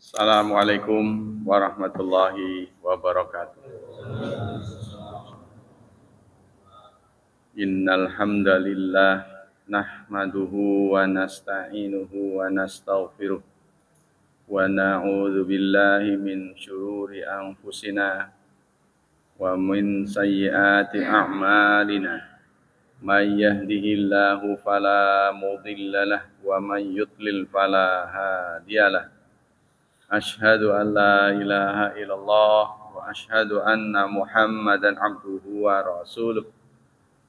Assalamualaikum warahmatullahi wabarakatuh. Innal hamdalillah nahmaduhu wa nasta'inuhu wa nastaghfiruh wa na'udzu billahi min syururi anfusina wa min sayyiati a'malina. May yahdihillahu fala mudhillalah wa may yudlil fala hadiyalah. Asyhadu an la ilaha illallah wa asyhadu anna Muhammadan abduhu wa rasuluh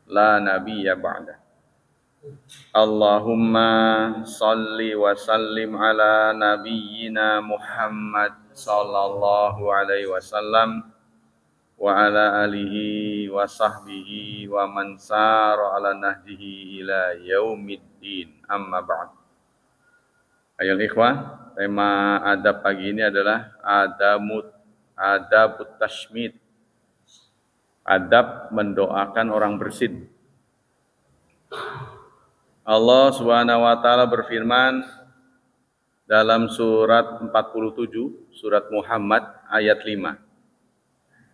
la nabiyya ba'da. Allahumma salli wa sallim ala nabiyyina Muhammad sallallahu alaihi wasallam wa ala alihi wa sahbihi wa man sara ala nahjihi ila yaumiddin, amma ba'd. Ayo ikhwah, tema adab pagi ini adalah adabut tashmid. Adab mendoakan orang bersin. Allah Subhanahu wa taala berfirman dalam surat 47, surat Muhammad ayat 5.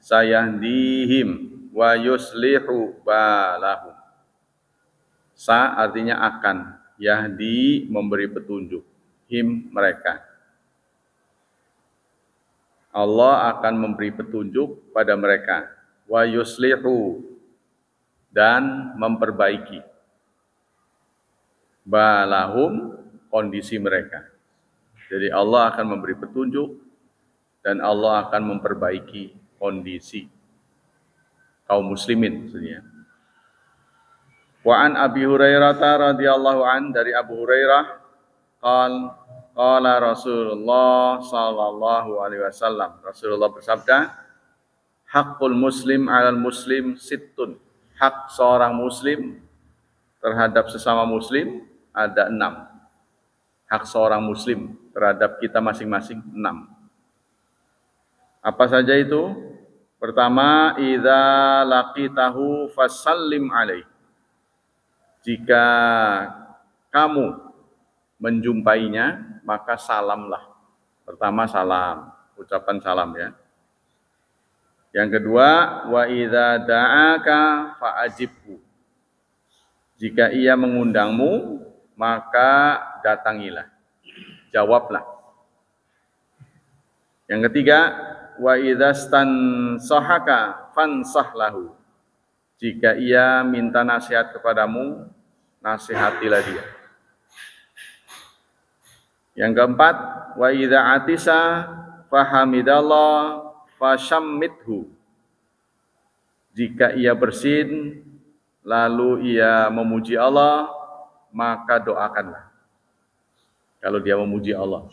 Sayahdihim wa yuslihu balahum. Sa artinya akan, yahdi memberi petunjuk, him mereka. Allah akan memberi petunjuk pada mereka, wa yuslihu dan memperbaiki, balahum kondisi mereka. Jadi Allah akan memberi petunjuk dan Allah akan memperbaiki kondisi kaum muslimin maksudnya. Wa an Abi Hurairah radhiyallahu an, dari Abu Hurairah qala Rasulullah sallallahu alaihi wasallam, Rasulullah bersabda, haqqul muslim 'alal muslim sittun. Hak seorang muslim terhadap sesama muslim ada 6. Hak seorang muslim terhadap kita masing-masing 6. Apa saja itu? Pertama, idza laqitahu fasallim alaihi. Jika kamu menjumpainya, maka salamlah. Pertama salam, ucapan salam ya. Yang kedua, wa idza da'aka fa'ajibhu. Jika ia mengundangmu, maka datangilah, jawablah. Yang ketiga, wa idza stansahaka fansahlahu. Jika ia minta nasihat kepadamu, nasihatilah dia. Yang keempat, wa idza atisa fahamidallah fashammithu. Jika ia bersin lalu ia memuji Allah, maka doakanlah. Kalau dia memuji Allah.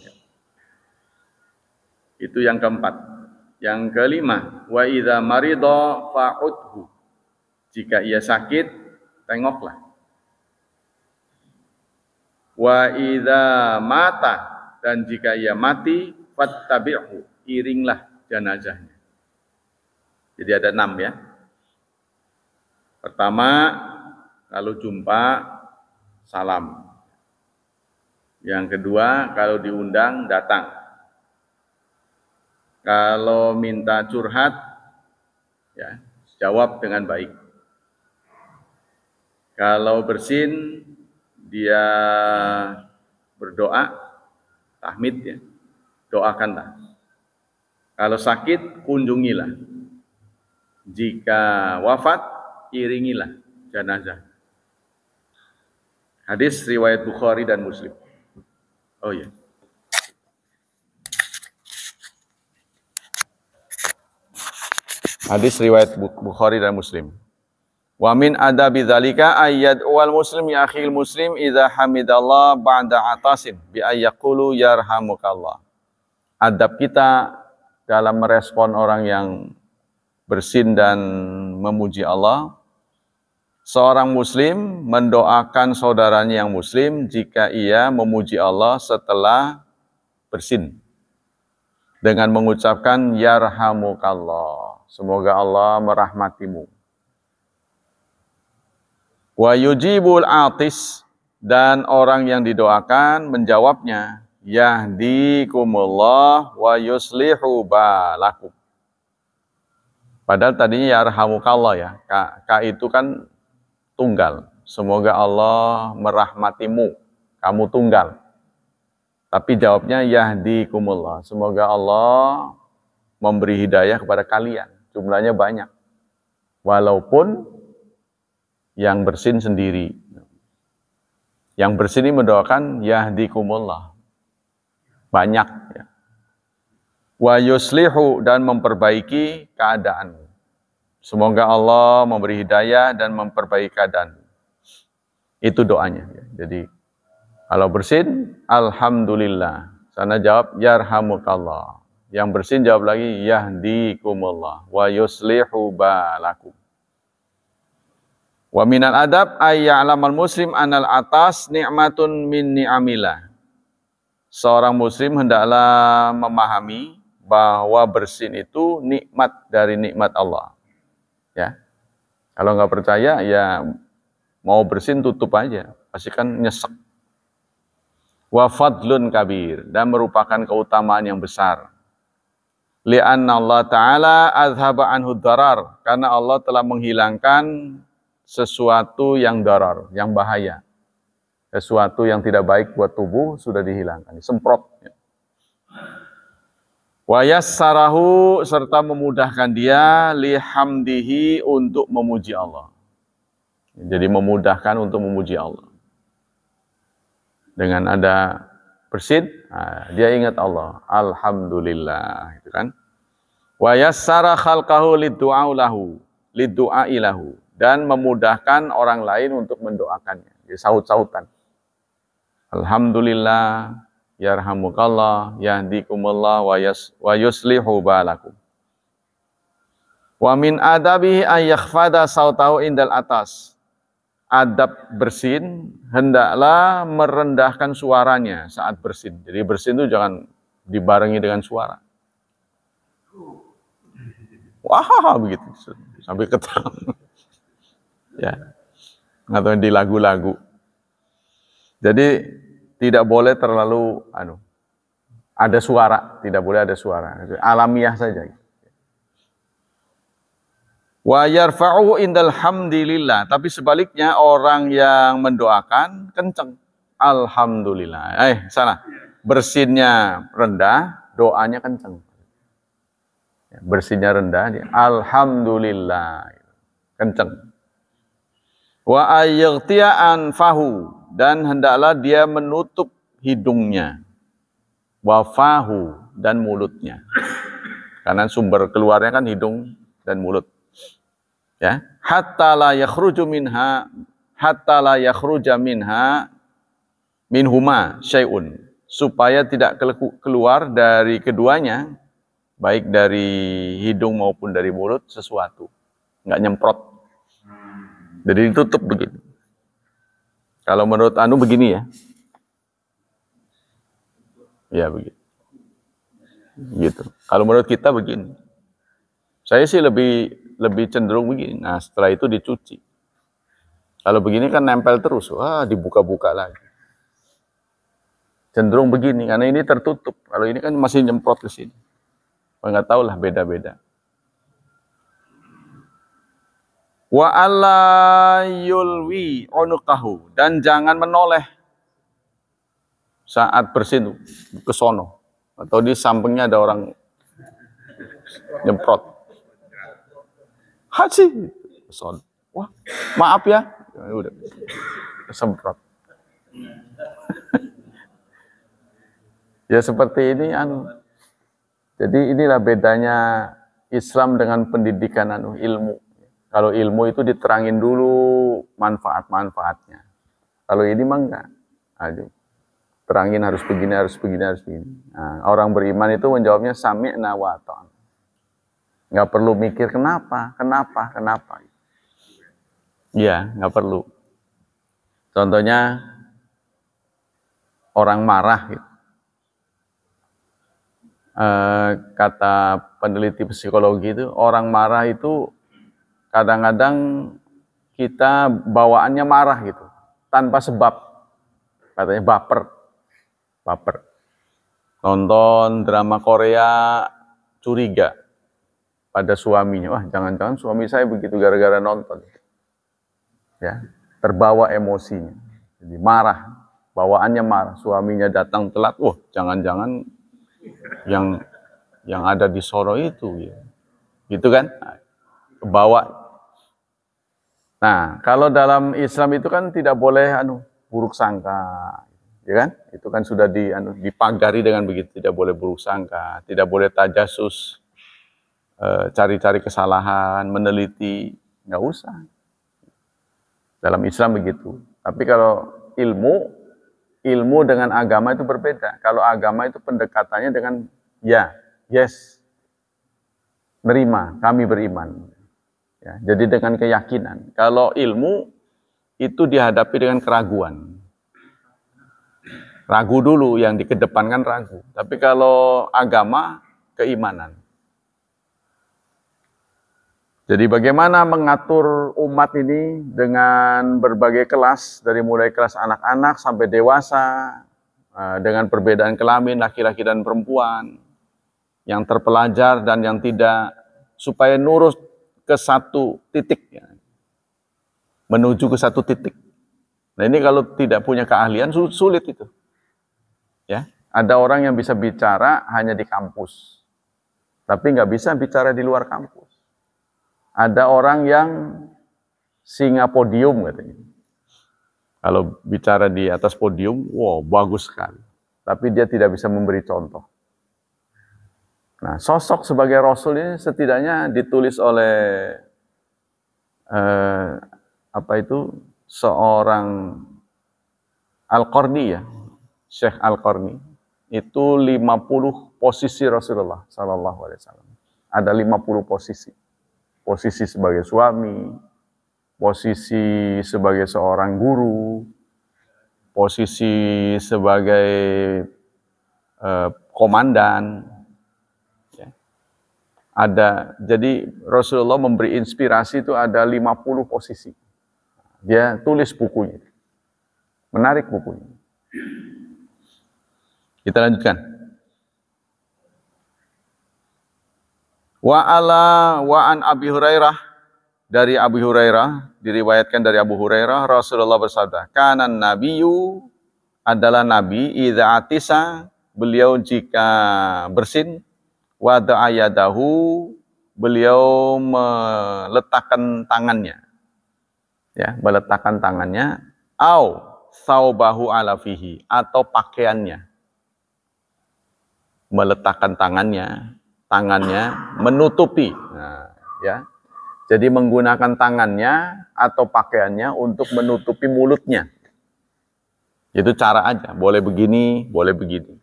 Itu yang keempat. Yang kelima, wa idza marida fa'udhu. Jika ia sakit, tengoklah. Wa idza mata, dan jika ia mati, fattabi'hu, iringlah jenazahnya. Jadi ada 6 ya. Pertama, kalau jumpa salam. Yang kedua, kalau diundang datang. Kalau minta curhat, ya, jawab dengan baik. Kalau bersin, dia berdoa, tahmid ya, doakanlah. Kalau sakit, kunjungilah. Jika wafat, iringilah jenazah. Hadis riwayat Bukhari dan Muslim. Oh ya. Hadis riwayat Bukhari dan Muslim. Wa min adabi dzalika ayyad wal muslim ya akhil muslim idza hamidallah ba'da atasin bi ayyaqulu yarhamukallah. Adab kita dalam merespon orang yang bersin dan memuji Allah, seorang muslim mendoakan saudaranya yang muslim jika ia memuji Allah setelah bersin dengan mengucapkan yarhamukallah, semoga Allah merahmatimu. Wa yujibul atis, dan orang yang didoakan menjawabnya yahdikumullah wa yuslihu balakum. Padahal tadinya yarhamukallah ya. Ka itu kan tunggal. Semoga Allah merahmatimu. Kamu tunggal. Tapi jawabnya yahdikumullah. Semoga Allah memberi hidayah kepada kalian. Jumlahnya banyak. Walaupun yang bersin sendiri. Yang bersin ini mendoakan yahdikumullah. Banyak ya. Wa yuslihu dan memperbaiki keadaan. Semoga Allah memberi hidayah dan memperbaiki keadaan. Itu doanya. Jadi kalau bersin, alhamdulillah. Sana jawab yarhamukallah. Yang bersin jawab lagi yahdikumullah wa yuslihu balakum. Wa minal adab ayya'lamal muslim anal atas ni'matun min ni'amillah. Seorang muslim hendaklah memahami bahwa bersin itu nikmat dari nikmat Allah. Ya. Kalau nggak percaya ya mau bersin tutup aja, pasti kan nyesek. Wa fadlun kabir dan merupakan keutamaan yang besar. Li'anna Allah Ta'ala azhaba anhu darar, karena Allah telah menghilangkan sesuatu yang darar, yang bahaya. Sesuatu yang tidak baik buat tubuh sudah dihilangkan, disemprot. Wa yassarahu serta memudahkan dia lihamdihi untuk memuji Allah. Jadi memudahkan untuk memuji Allah. Dengan ada bersin, dia ingat Allah. Alhamdulillah, gitu kan? Wa yassara khalqahu liddu'a lahu, liddu'a lahu, dan memudahkan orang lain untuk mendoakannya. Jadi saut-sautan. Alhamdulillah, yarhamukallah, yahdikumullah, wa yuslihu balakum. Wa min adabihi an yakhfada sautahu indal atas. Adab bersin, hendaklah merendahkan suaranya saat bersin. Jadi bersin itu jangan dibarengi dengan suara. Wah, begitu. Sampai ketawa. Ya. Atau di lagu-lagu. Jadi tidak boleh terlalu ada suara, tidak boleh ada suara. Alamiah saja. Wa yarfa'uhu indal hamdilillah, tapi sebaliknya orang yang mendoakan kenceng. Alhamdulillah. Salah. Bersinnya rendah, doanya kenceng. Bersinnya rendah, dia alhamdulillah. Kenceng. Wa ayyghtiya anfahu, dan hendaklah dia menutup hidungnya, wafahu, dan mulutnya. Karena sumber keluarnya kan hidung dan mulut. Ya, hatta la yakhruja minha minhuma syai'un, supaya tidak keluar dari keduanya, baik dari hidung maupun dari mulut, sesuatu. Enggak nyemprot. Jadi ditutup begitu. Kalau menurut begini ya. Ya begitu. Gitu. Kalau menurut kita begini. Saya sih lebih cenderung begini. Nah, setelah itu dicuci. Kalau begini kan nempel terus. Wah, dibuka-buka lagi. Cenderung begini karena ini tertutup. Kalau ini kan masih nyemprot ke sini. Enggak tahu lah, beda-beda. Wa alla yulwi unuqahu, dan jangan menoleh saat bersin ke sono atau di sampingnya ada orang nyemprot. Haji, son. Wah, maaf ya. Udah semprot. Ya seperti ini Jadi inilah bedanya Islam dengan pendidikan ilmu. Kalau ilmu itu diterangin dulu manfaat-manfaatnya. Kalau ini mah enggak. Terangin harus begini, harus begini, harus begini. Nah, orang beriman itu menjawabnya sami'na wa ata'na. Enggak perlu mikir kenapa. Iya, enggak perlu. Contohnya orang marah gitu. Kata peneliti psikologi itu, orang marah itu kadang-kadang kita bawaannya marah gitu, tanpa sebab, katanya baper. Nonton drama Korea, curiga pada suaminya. Wah, jangan-jangan suami saya begitu gara-gara nonton. Ya, terbawa emosinya. Jadi marah, bawaannya marah. Suaminya datang telat. Wah, jangan-jangan yang ada di Soro itu, ya. Gitu kan? Kebawa. Nah, kalau dalam Islam itu kan tidak boleh buruk sangka, ya kan? Itu kan sudah dipagari dengan begitu, tidak boleh buruk sangka, tidak boleh tajasus, cari-cari kesalahan, meneliti, nggak usah. Dalam Islam begitu. Tapi kalau ilmu dengan agama itu berbeda. Kalau agama itu pendekatannya dengan yes, nerima, kami beriman. Ya, jadi dengan keyakinan. Kalau ilmu itu dihadapi dengan keraguan. Ragu dulu, yang dikedepankan ragu. Tapi kalau agama, keimanan. Jadi bagaimana mengatur umat ini dengan berbagai kelas, dari mulai kelas anak-anak sampai dewasa, dengan perbedaan kelamin, laki-laki dan perempuan, yang terpelajar dan yang tidak, supaya nurut ke satu titik, ya. Menuju ke satu titik. Nah, ini kalau tidak punya keahlian sulit itu. Ya, ada orang yang bisa bicara hanya di kampus, tapi nggak bisa bicara di luar kampus. Ada orang yang singa podium katanya. Kalau bicara di atas podium, wow, bagus sekali. Tapi dia tidak bisa memberi contoh. Nah, sosok sebagai Rasul ini setidaknya ditulis oleh seorang Al-Qarni, ya, Syekh Al-Qarni. Itu 50 posisi Rasulullah Sallallahu Alaihi Wasallam. Ada 50 posisi. Posisi sebagai suami, posisi sebagai seorang guru, posisi sebagai komandan. Jadi Rasulullah memberi inspirasi itu ada 50 posisi. Dia tulis bukunya. Menarik bukunya. Kita lanjutkan. Wa an Abi Hurairah, dari Abu Hurairah, diriwayatkan dari Abu Hurairah, Rasulullah bersabda, kanan nabiyyu, adalah nabi, idza atisa, beliau jika bersin, wada'a yadahu, beliau meletakkan tangannya. Ya, meletakkan tangannya, au saubahu ala fihi, atau pakaiannya. Meletakkan tangannya menutupi. Nah, ya. Jadi menggunakan tangannya atau pakaiannya untuk menutupi mulutnya. Itu cara aja, boleh begini, boleh begini.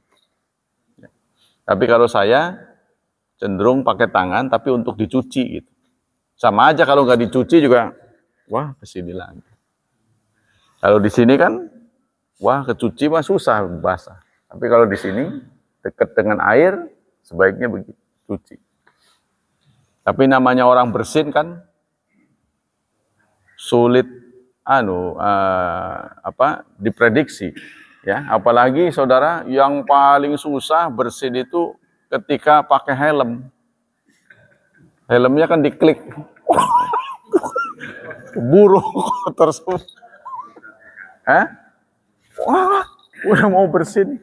Ya. Tapi kalau saya cenderung pakai tangan tapi untuk dicuci gitu. Sama aja kalau nggak dicuci juga, wah kesini lagi. Kalau di sini kan, wah kecuci mah susah basah. Tapi kalau di sini dekat dengan air, sebaiknya begitu, cuci. Tapi namanya orang bersin kan sulit diprediksi, ya. Apalagi saudara, yang paling susah bersin itu ketika pakai helm. Helmnya kan diklik. Buru kotor semua. Wah, udah mau bersin.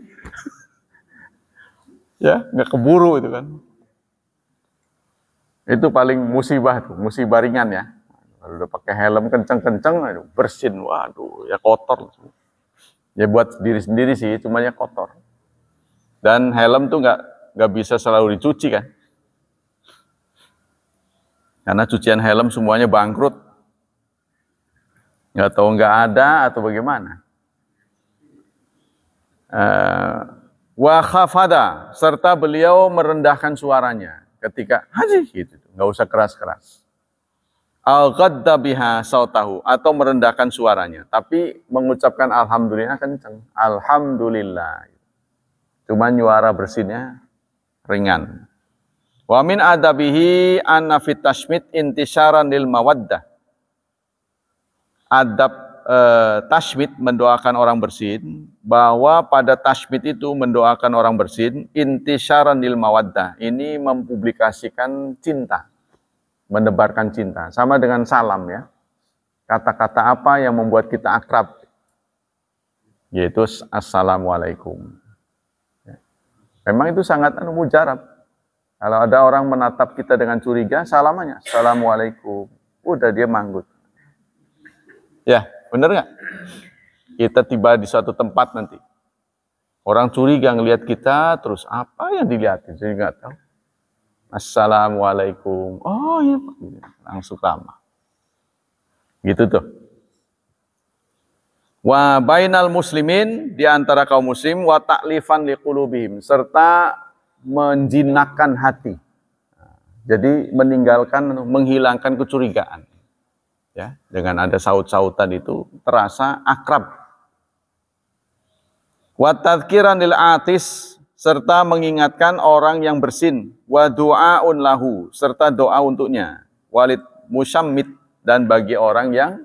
Ya, nggak keburu itu kan. Itu paling musibah tuh, musibah ringan ya. Kalau udah pakai helm kenceng-kenceng, bersin, waduh, ya kotor. Ya buat diri sendiri sih, cuma ya kotor. Dan helm tuh nggak bisa selalu dicuci kan. Karena cucian helm semuanya bangkrut. Nggak tahu nggak ada atau bagaimana. Wa khafada, serta beliau merendahkan suaranya ketika haji gitu, nggak usah keras-keras. Al-ghadda biha sautahu, atau merendahkan suaranya, tapi mengucapkan alhamdulillah kencang. Alhamdulillah. Cuma suara bersinnya ringan. Wa min adabihi anna fit tashmit intisyaran lil mawaddah. Adab tashmid, mendoakan orang bersin, bahwa pada tashmid itu mendoakan orang bersin, intisyaran lil mawaddah, ini mempublikasikan cinta, menebarkan cinta, sama dengan salam ya. Kata-kata apa yang membuat kita akrab, yaitu assalamualaikum. Memang itu sangat mujarab. Kalau ada orang menatap kita dengan curiga, salamannya assalamualaikum, udah dia manggut. Ya, bener nggak? Kita tiba di suatu tempat nanti, orang curiga ngelihat kita, terus apa yang dilihatin? Jadi nggak tahu. Assalamualaikum. Oh iya, langsung ramah. Gitu tuh. Wa bainal muslimin, di antara kaum muslim, wa ta'lifan liqulubihim, serta menjinakkan hati. Jadi meninggalkan, menghilangkan kecurigaan. Ya, dengan ada saut-sautan itu terasa akrab. Wa tadhkiran lil atis, serta mengingatkan orang yang bersin, wa du'aun lahu, serta doa untuknya, walid musyammit, dan bagi orang yang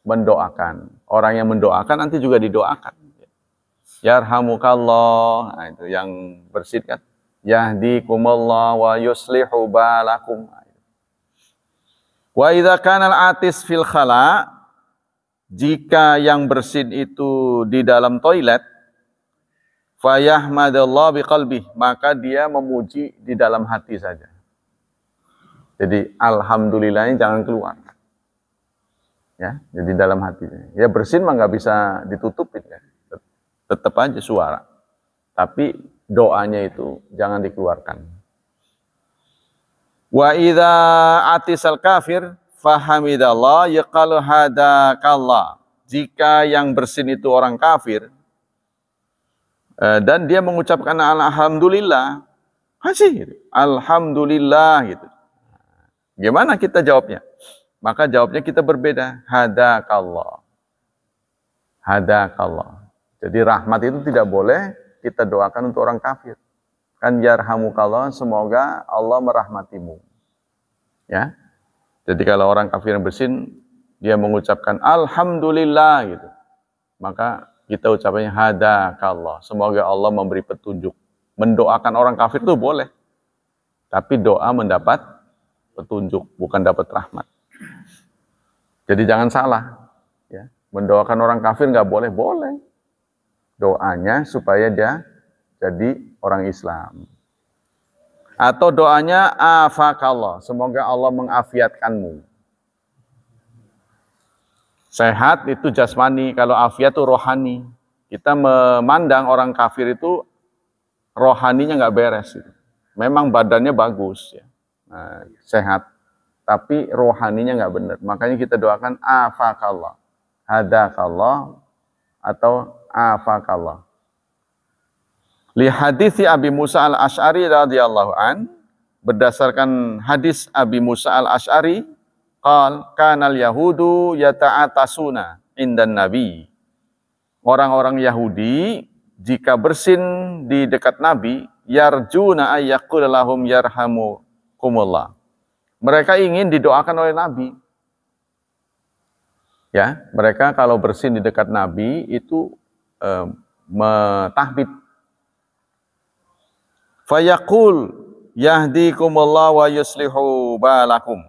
mendoakan. Orang yang mendoakan nanti juga didoakan. Yarhamukallah, nah itu yang bersin kan. Yahdikumullah wa yuslihu balakum. Wa idza kana al-atis fil khala, jika yang bersin itu di dalam toilet, fayahmadallah biqalbih, maka dia memuji di dalam hati saja. Jadi alhamdulillahnya jangan keluar. Ya, jadi dalam hati. Ya bersin mah nggak bisa ditutupin ya. Tetap aja suara. Tapi doanya itu jangan dikeluarkan. Wa idza atisal kafir fahamidallah yaqalu hadakallah. Jika yang bersin itu orang kafir dan dia mengucapkan alhamdulillah, masih gitu. Alhamdulillah gitu. Gimana kita jawabnya? Maka jawabnya kita berbeda. Hadakallah. Hadakallah. Jadi rahmat itu tidak boleh kita doakan untuk orang kafir. Kan yarhamukallah, semoga Allah merahmatimu. Ya. Jadi kalau orang kafir yang bersin, dia mengucapkan alhamdulillah gitu. Maka kita ucapnya hadakallah. Semoga Allah memberi petunjuk. Mendoakan orang kafir itu boleh. Tapi doa mendapat petunjuk, bukan dapat rahmat. Jadi jangan salah, ya. Mendoakan orang kafir nggak boleh, boleh. Doanya supaya dia jadi orang Islam. Atau doanya afakallah, semoga Allah mengafiatkanmu. Sehat itu jasmani, kalau afiat itu rohani. Kita memandang orang kafir itu rohaninya nggak beres. Gitu. Memang badannya bagus, ya. Nah, sehat. Tapi rohaninya nggak benar. Makanya kita doakan afakallah, hadakallah, atau afakallah. Li hadithi Abi Musa al-Ash'ari radhiyallahu an, berdasarkan hadis Abi Musa al-Ash'ari, qal kanal yahudu yata'atasuna indan nabi. Orang-orang Yahudi jika bersin di dekat Nabi, yarjuna ayyaqula lahum yarhamukumullah. Mereka ingin didoakan oleh Nabi. Ya, mereka kalau bersin di dekat Nabi itu mentahmid. Fayaqul yahdikumullah wa yuslihu balakum.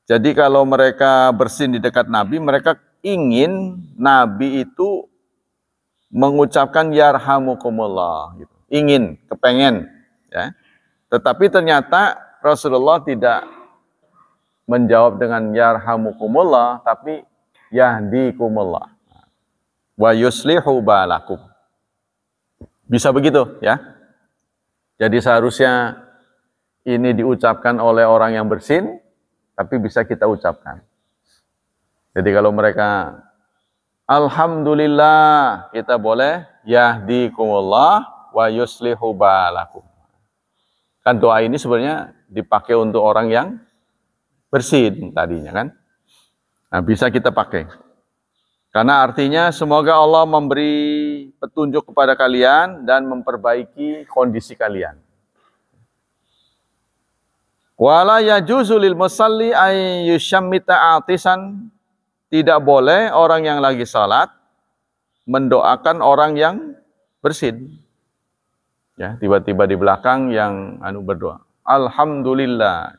Jadi kalau mereka bersin di dekat Nabi, mereka ingin Nabi itu mengucapkan yarhamukumullah gitu. Ingin, kepengen, ya. Tetapi ternyata Rasulullah tidak menjawab dengan yarhamukumullah, tapi yahdikumullah wa yuslihu balakum. Bisa begitu, ya. Jadi seharusnya ini diucapkan oleh orang yang bersin, tapi bisa kita ucapkan. Jadi kalau mereka alhamdulillah, kita boleh yahdikumullah wa yuslihu balakum. Kan doa ini sebenarnya dipakai untuk orang yang bersin tadinya kan. Nah, bisa kita pakai. Karena artinya semoga Allah memberi petunjuk kepada kalian dan memperbaiki kondisi kalian. Wala yajuzu lil musalli ay yushammita atisan tidak boleh orang yang lagi salat mendoakan orang yang bersin. Ya, tiba-tiba di belakang yang berdoa, alhamdulillah,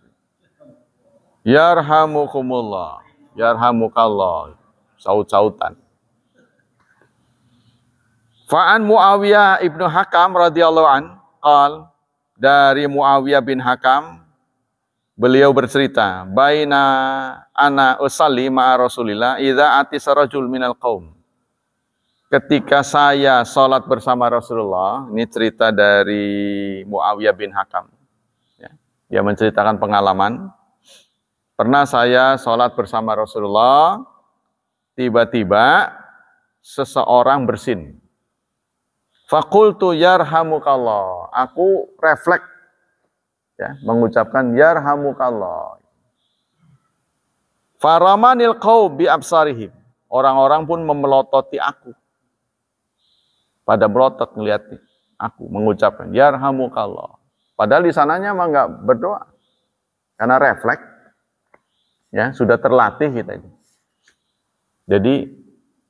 yarhamukumullah, yarhamukallah, saut-sautan. Fa'an Muawiyah ibnu Hakam radhiyallahu an, qal, dari Muawiyah bin Hakam, beliau bercerita, baina ana usalli ma'a Rasulillah idza atisa rajul minal qaum. Ketika saya sholat bersama Rasulullah, ini cerita dari Muawiyah bin Hakam. Ya, dia menceritakan pengalaman. Pernah saya sholat bersama Rasulullah, tiba-tiba seseorang bersin. Fakultu yarhamukallah. Aku refleks, ya, mengucapkan yarhamukallah. Faramanil qaum bi absarihim. Orang-orang pun memelototi aku. Pada melotot melihat aku mengucapkan yarhamukallah. Padahal di sananya mah enggak berdoa. Karena refleks, ya, sudah terlatih kita ini. Jadi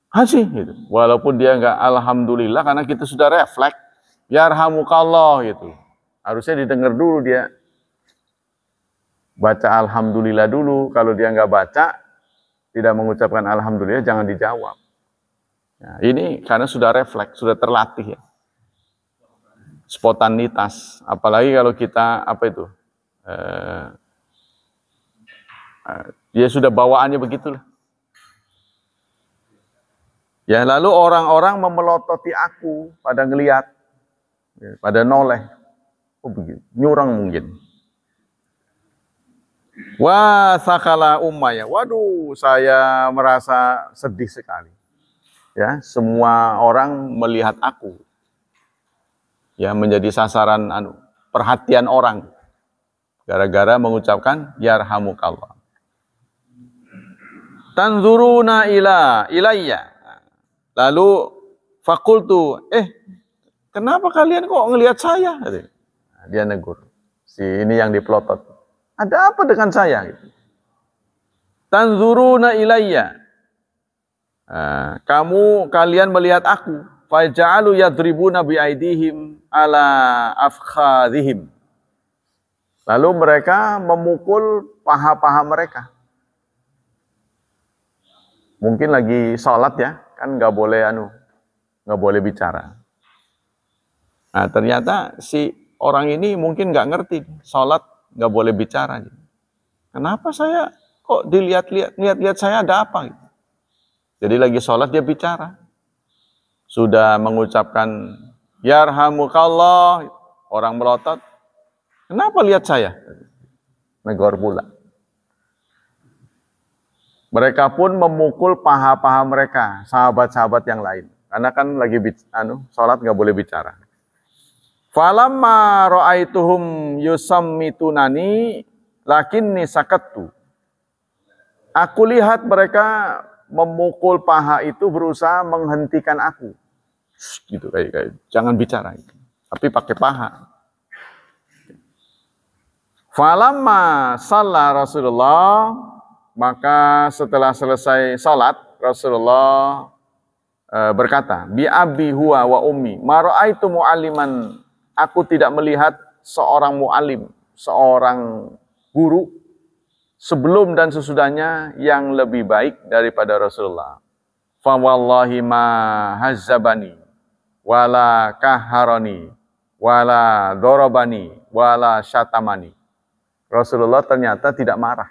Hasih gitu. Walaupun dia enggak alhamdulillah, karena kita sudah refleks yarhamukallah gitu. Harusnya didengar dulu dia. Baca alhamdulillah dulu. Kalau dia enggak baca, tidak mengucapkan alhamdulillah, jangan dijawab. Nah, ini karena sudah refleks, sudah terlatih ya. Spontanitas. Apalagi kalau kita dia sudah bawaannya begitulah. Ya, lalu orang-orang memelototi aku pada ngelihat, ya, pada noleh. Oh begitu, nyurang mungkin. Wah, sakala ummaya. Waduh, saya merasa sedih sekali. Ya, semua orang melihat aku. Ya, menjadi sasaran perhatian orang. Gara-gara mengucapkan yarhamukallah. Tanzuruna ilayya. Lalu fakultu, kenapa kalian kok ngelihat saya? Dia negur. Si ini yang dipelotot. Ada apa dengan saya? Tanzuruna ilayya. Kalian melihat aku. Faja'alu yadribuna bi'aidihim ala afkhadhihim. Lalu mereka memukul paha-paha mereka. Mungkin lagi sholat ya. Kan nggak boleh bicara. Nah, ternyata si orang ini mungkin nggak ngerti, sholat nggak boleh bicara. Kenapa saya kok lihat saya ada apa? Jadi lagi sholat dia bicara. Sudah mengucapkan yarhamukallah, orang melotot. Kenapa lihat saya? Negor pula. Mereka pun memukul paha-paha mereka, sahabat-sahabat yang lain. Karena kan lagi sholat nggak boleh bicara. Falamma ra'aituhum yusammitunani lakinni sakattu. Aku lihat mereka memukul paha itu berusaha menghentikan aku. Gitu kayak jangan bicara. Tapi pakai paha. Falamma shalla Rasulullah, maka setelah selesai salat, Rasulullah berkata, bi abi huwa wa ummi, ma ra'aitu mu'alliman, aku tidak melihat seorang mu'allim, seorang guru sebelum dan sesudahnya yang lebih baik daripada Rasulullah. Fa wallahi ma hazzabani wala kaharani wala dorobani wala syatamani. Rasulullah ternyata tidak marah.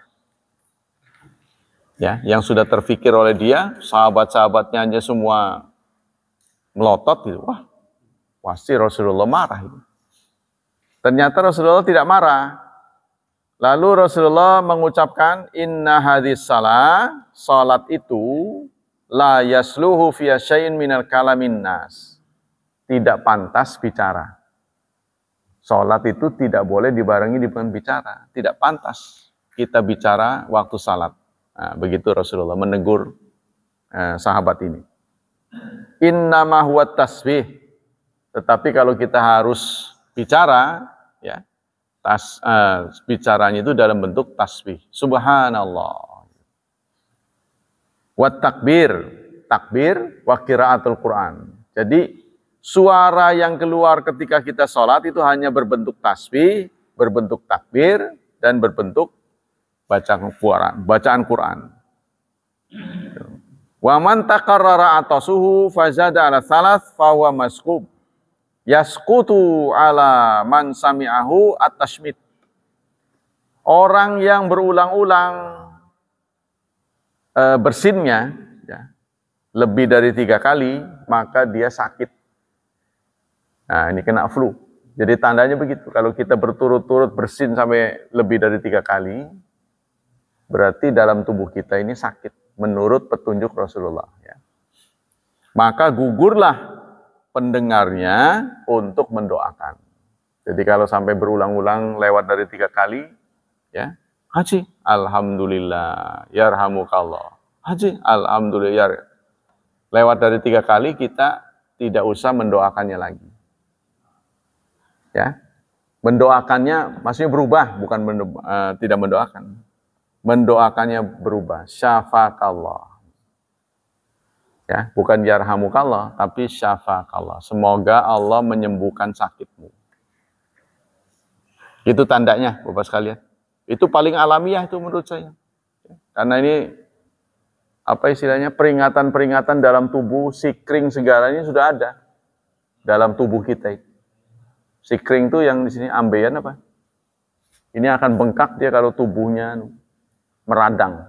Ya, yang sudah terfikir oleh dia, sahabat-sahabatnya aja semua melotot gitu. Wah, pasti Rasulullah marah itu. Ternyata Rasulullah tidak marah. Lalu Rasulullah mengucapkan, inna hadis salat itu la yasluhu fiya syai'in minal kalamin nas. Tidak pantas bicara. Salat itu tidak boleh dibarengi dengan bicara. Tidak pantas kita bicara waktu salat. Nah, begitu Rasulullah menegur sahabat ini. Innama huwa tasbih. Tetapi kalau kita harus bicara, ya, bicaranya itu dalam bentuk tasbih. Subhanallah. Wat takbir, takbir wa qiraatul Quran. Jadi suara yang keluar ketika kita sholat itu hanya berbentuk tasbih, berbentuk takbir, dan berbentuk bacaan Quran. Wa man taqarrara atasuhu fazada ala thalath fahuwa maskub. Yasqutu ala man sami'ahu at-tashmit. Orang yang berulang-ulang bersinnya ya, lebih dari 3 kali, maka dia sakit. Nah, ini kena flu. Jadi tandanya begitu. Kalau kita berturut-turut bersin sampai lebih dari 3 kali, berarti dalam tubuh kita ini sakit menurut petunjuk Rasulullah. Ya. Maka gugurlah pendengarnya untuk mendoakan. Jadi kalau sampai berulang-ulang lewat dari 3 kali, ya, haji, alhamdulillah, yarhamukallah. Haji, alhamdulillah. Lewat dari 3 kali kita tidak usah mendoakannya lagi. Ya, mendoakannya maksudnya berubah, bukan tidak mendoakan. Mendoakannya berubah. Syafakallah. Ya, bukan yarhamukallah, tapi syafakallah. Semoga Allah menyembuhkan sakitmu. Itu tandanya, Bapak sekalian. Itu paling alamiah itu menurut saya. Karena ini apa istilahnya, peringatan-peringatan dalam tubuh, sikring segalanya sudah ada dalam tubuh kita. Sikring itu yang di sini ambeien apa? Ini akan bengkak dia kalau tubuhnya meradang.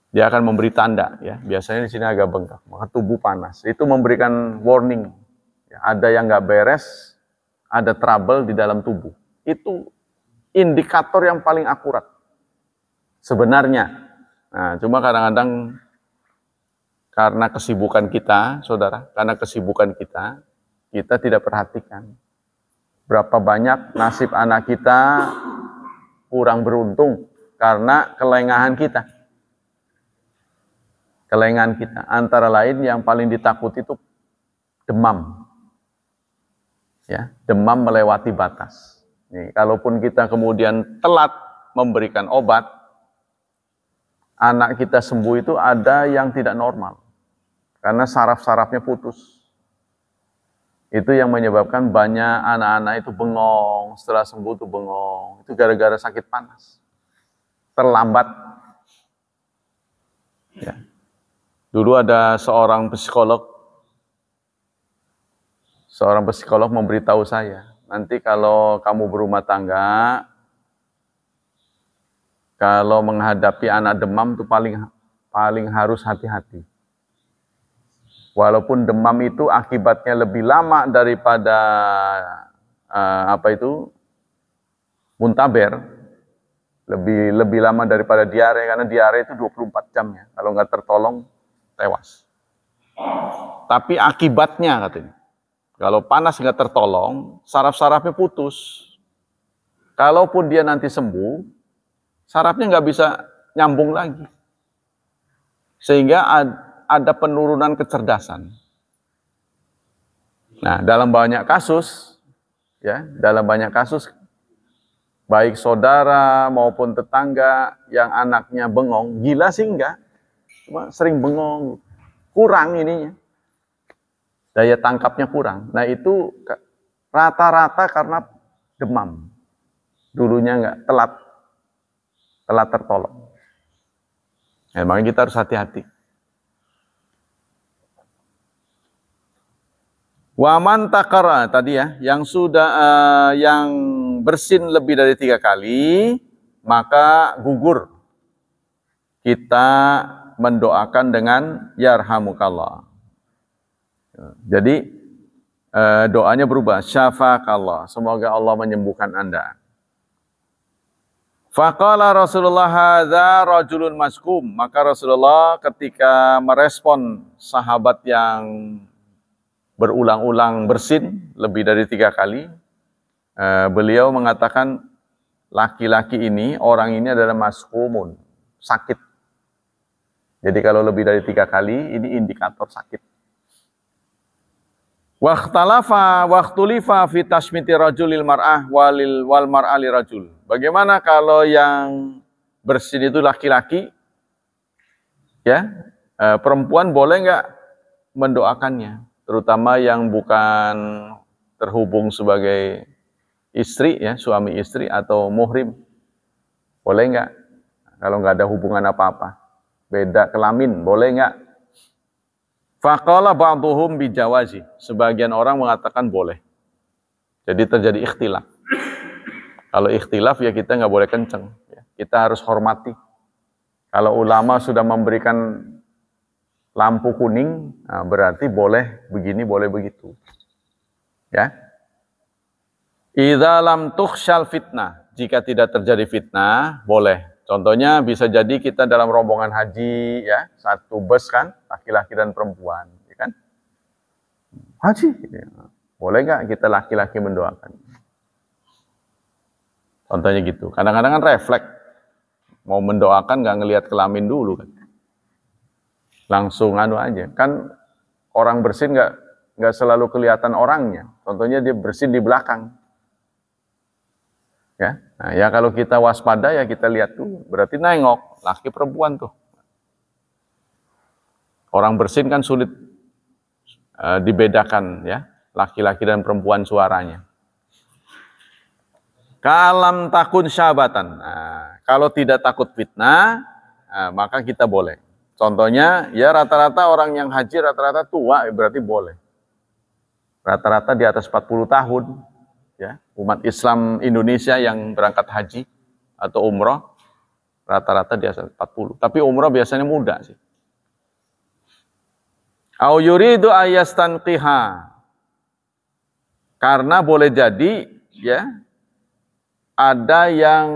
Dia akan memberi tanda, ya. Biasanya di sini agak bengkak, maka tubuh panas. Itu memberikan warning. Ya, ada yang nggak beres, ada trouble di dalam tubuh. Itu indikator yang paling akurat sebenarnya. Nah, cuma kadang-kadang karena kesibukan kita, saudara, karena kesibukan kita tidak perhatikan. Berapa banyak nasib anak kita kurang beruntung karena kelengahan kita. Kelengahan kita. Antara lain yang paling ditakuti itu demam. Ya, demam melewati batas. Nih, kalaupun kita kemudian telat memberikan obat, anak kita sembuh itu ada yang tidak normal. Karena saraf-sarafnya putus. Itu yang menyebabkan banyak anak-anak itu bengong, setelah sembuh itu bengong. Itu gara-gara sakit panas. Terlambat. Ya. Dulu ada seorang psikolog memberitahu saya, nanti kalau kamu berumah tangga, kalau menghadapi anak demam itu paling harus hati-hati. Walaupun demam itu akibatnya lebih lama daripada muntaber, lebih lama daripada diare, karena diare itu 24 jam ya. Kalau nggak tertolong, tewas. Tapi akibatnya katanya, kalau panas nggak tertolong, saraf-sarafnya putus. Kalaupun dia nanti sembuh, sarafnya nggak bisa nyambung lagi. Sehingga ada penurunan kecerdasan. Nah, dalam banyak kasus, baik saudara maupun tetangga yang anaknya bengong, gila sih enggak, cuma sering bengong, kurang ininya, daya tangkapnya kurang. Nah itu rata-rata karena demam, dulunya enggak, telat tertolong. Nah, makanya kita harus hati-hati. Waman takara tadi ya, yang sudah yang bersin lebih dari 3 kali, maka gugur. Kita mendoakan dengan yarhamukallah. Jadi doanya berubah, syafakallah, semoga Allah menyembuhkan Anda. Faqala Rasulullah hadza rajulun maskum, maka Rasulullah ketika merespon sahabat yang berulang-ulang bersin lebih dari 3 kali, beliau mengatakan laki-laki ini, orang ini adalah maskumun, sakit. Jadi kalau lebih dari 3 kali, ini indikator sakit. Waqtulifa fi tashmiti rajulil mar'ah wal mar'ali rajul. Bagaimana kalau yang bersin itu laki-laki, Ya, perempuan boleh nggak mendoakannya, terutama yang bukan terhubung sebagai istri, ya, suami istri atau muhrim. Boleh nggak? Kalau nggak ada hubungan apa-apa, beda kelamin, boleh nggak? Faqala ba'duhum bijawazi. Sebagian orang mengatakan boleh. Jadi terjadi ikhtilaf. Kalau ikhtilaf ya kita nggak boleh kenceng. Kita harus hormati. Kalau ulama sudah memberikan lampu kuning, nah berarti boleh begini, boleh begitu. Ya. Idza lam tukhsyal fitnah. Jika tidak terjadi fitnah, boleh. Contohnya bisa jadi kita dalam rombongan haji, ya, satu bus kan, laki-laki dan perempuan, ya kan? Haji, ya. Boleh nggak kita laki-laki mendoakan? Contohnya gitu. Kadang-kadang kan refleks, mau mendoakan nggak ngelihat kelamin dulu kan, langsung anu aja. Kan orang bersin nggak selalu kelihatan orangnya. Contohnya dia bersin di belakang. Ya, nah, ya kalau kita waspada ya kita lihat tuh, berarti nengok laki perempuan tuh. Orang bersin kan sulit dibedakan ya, laki-laki dan perempuan suaranya. Kalam takun syabatan. Nah, kalau tidak takut fitnah, maka kita boleh. Contohnya ya rata-rata orang yang haji rata-rata tua, berarti boleh. Rata-rata di atas 40 tahun. Ya, umat Islam Indonesia yang berangkat haji atau umroh rata-rata di atas 40. Tapi umroh biasanya muda sih. Au yuridu ayastanqiha. Karena boleh jadi ya ada yang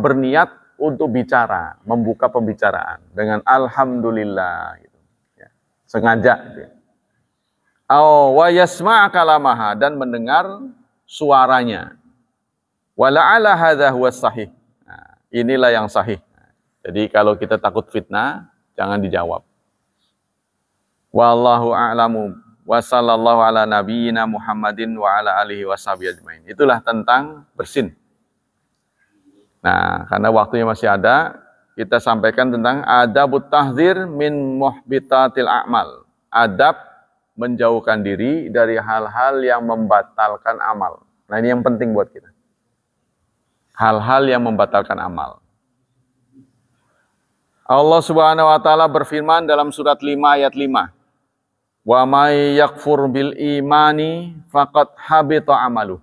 berniat untuk bicara, membuka pembicaraan dengan alhamdulillah gitu. Ya, sengaja gitu. Wa yasma' kalamaha, dan mendengar suaranya. Wala'ala hadza huwa sahih. Nah, inilah yang sahih. Jadi kalau kita takut fitnah, jangan dijawab. Wallahu a'lamu wa sallallahu ala nabiyyina Muhammadin wa ala alihi washabihi ajmain. Itulah tentang bersin. Nah, karena waktunya masih ada, kita sampaikan tentang adabut tahdzir min muhbitatil a'mal. Adab menjauhkan diri dari hal-hal yang membatalkan amal. Nah, ini yang penting buat kita. Hal-hal yang membatalkan amal. Allah Subhanahu wa taala berfirman dalam surat 5 ayat 5. Wa may yakfur bil imani faqad habita amaluh.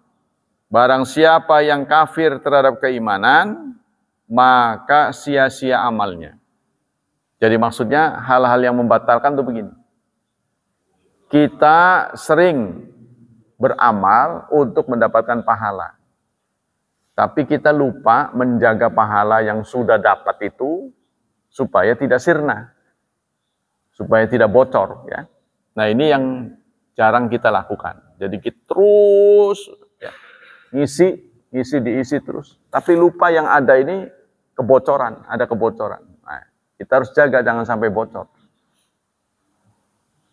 Barang siapa yang kafir terhadap keimanan, maka sia-sia amalnya. Jadi maksudnya hal-hal yang membatalkan itu begini. Kita sering beramal untuk mendapatkan pahala. Tapi kita lupa menjaga pahala yang sudah dapat itu supaya tidak sirna. Supaya tidak bocor. Ya. Nah ini yang jarang kita lakukan. Jadi kita terus ya, diisi terus. Tapi lupa yang ada ini kebocoran, ada kebocoran. Nah, kita harus jaga jangan sampai bocor.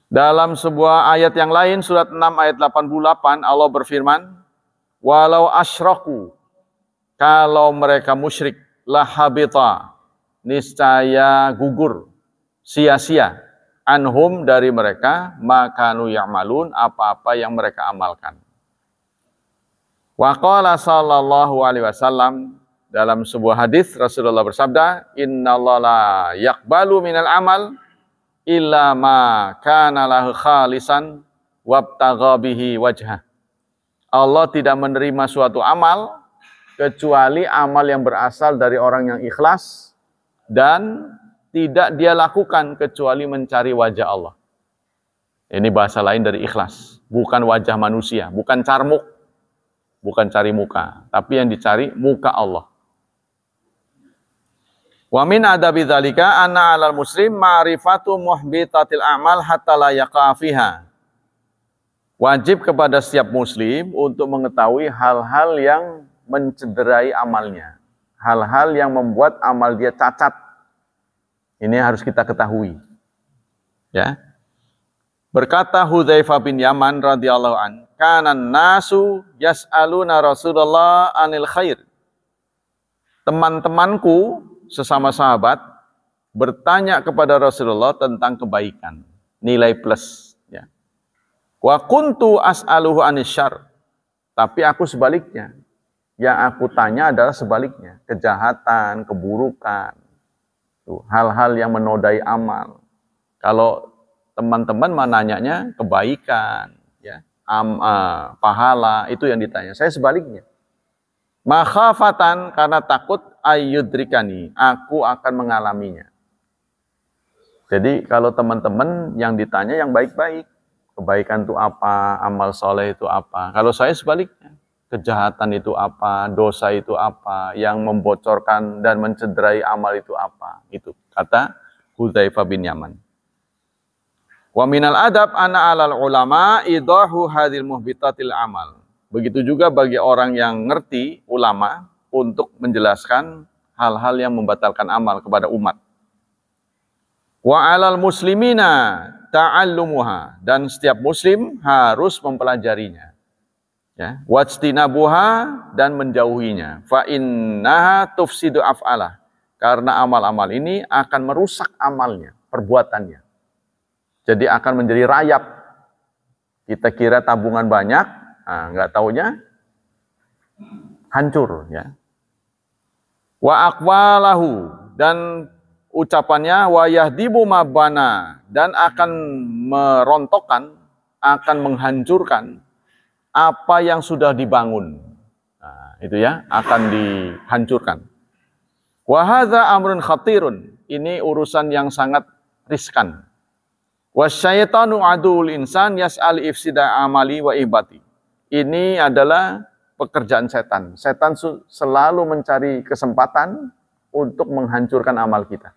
Dalam sebuah ayat yang lain, surat 6 ayat 88, Allah berfirman, walau asyraku, kalau mereka musyrik, lahabita, niscaya gugur, sia-sia, anhum dari mereka, makanu ya'malun, apa-apa yang mereka amalkan. Wa qala sallallahu alaihi wasallam, dalam sebuah hadis Rasulullah bersabda, innallaha la yaqbalu minal amal, illa ma kana lahu khalisan wabtagha bihi wajhah. Allah tidak menerima suatu amal kecuali amal yang berasal dari orang yang ikhlas dan tidak dia lakukan kecuali mencari wajah Allah. Ini bahasa lain dari ikhlas, bukan wajah manusia, bukan carmuk, bukan cari muka, tapi yang dicari muka Allah. Wa min adabi dzalika anna 'alal muslim ma'rifatu muhbitatil a'mal hatta la yaqa fiha. Wajib kepada setiap muslim untuk mengetahui hal-hal yang mencederai amalnya. Hal-hal yang membuat amal dia cacat. Ini harus kita ketahui. Ya. Berkata Hudzaifah bin Yaman radhiyallahu an, kana nasu yas'aluna Rasulullah anil khair. Teman-temanku sesama sahabat bertanya kepada Rasulullah tentang kebaikan, nilai plus. Ya. Wa kuntu as'aluhu anisyar. Tapi aku sebaliknya. Yang aku tanya adalah sebaliknya. Kejahatan, keburukan. Hal-hal yang menodai amal. Kalau teman-teman menanyanya kebaikan, ya, pahala, itu yang ditanya. Saya sebaliknya. Makhafatan, karena takut ayyudrikani, aku akan mengalaminya. Jadi kalau teman-teman yang ditanya yang baik-baik, kebaikan itu apa, amal soleh itu apa. Kalau saya sebaliknya, kejahatan itu apa, dosa itu apa, yang membocorkan dan mencederai amal itu apa. Itu kata Hudzaifah bin Yaman. Wa minal adab ana alal ulama idahu hadhil muhbitatil amal. Begitu juga bagi orang yang ngerti, ulama, untuk menjelaskan hal-hal yang membatalkan amal kepada umat. Wa alal muslimina ta'allumuha, dan setiap muslim harus mempelajarinya. Ya, wajtinabuha, dan menjauhinya. Fa innaha tufsidu af'alah, karena amal-amal ini akan merusak amalnya, perbuatannya. Jadi akan menjadi rayap. Kita kira tabungan banyak, nggak taunya hancur, ya. Wa aqwalahu, dan ucapannya wa yahdibu mabana, dan akan merontokkan, akan menghancurkan apa yang sudah dibangun. Nah, itu ya, akan dihancurkan. Wa hadza amrun khatirun, ini urusan yang sangat riskan. Wasyaitanu adul insan yas'al ifsida amali wa ibati. Ini adalah pekerjaan setan. Setan selalu mencari kesempatan untuk menghancurkan amal kita.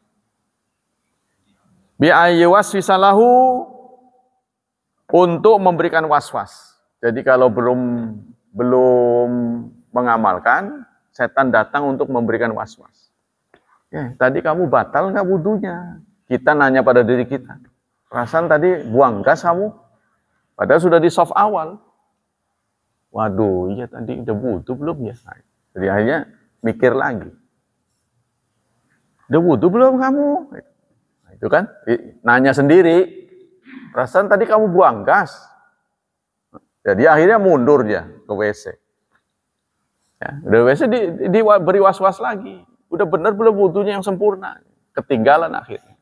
Bi ayyawaswisalahu, untuk memberikan waswas. Jadi kalau belum mengamalkan, setan datang untuk memberikan waswas. Ya, tadi kamu batal nggak wudunya? Kita nanya pada diri kita. Perasaan tadi buang gas kamu, padahal sudah di soft awal. Waduh, iya tadi udah wudu belum ya? Jadi akhirnya mikir lagi. Udah wudu belum kamu? Nah, itu kan, nanya sendiri. Perasaan tadi kamu buang gas. Jadi akhirnya mundur dia ke WC. Ya, udah WC diberi was-was lagi. Udah benar belum wudunya yang sempurna? Ketinggalan akhirnya.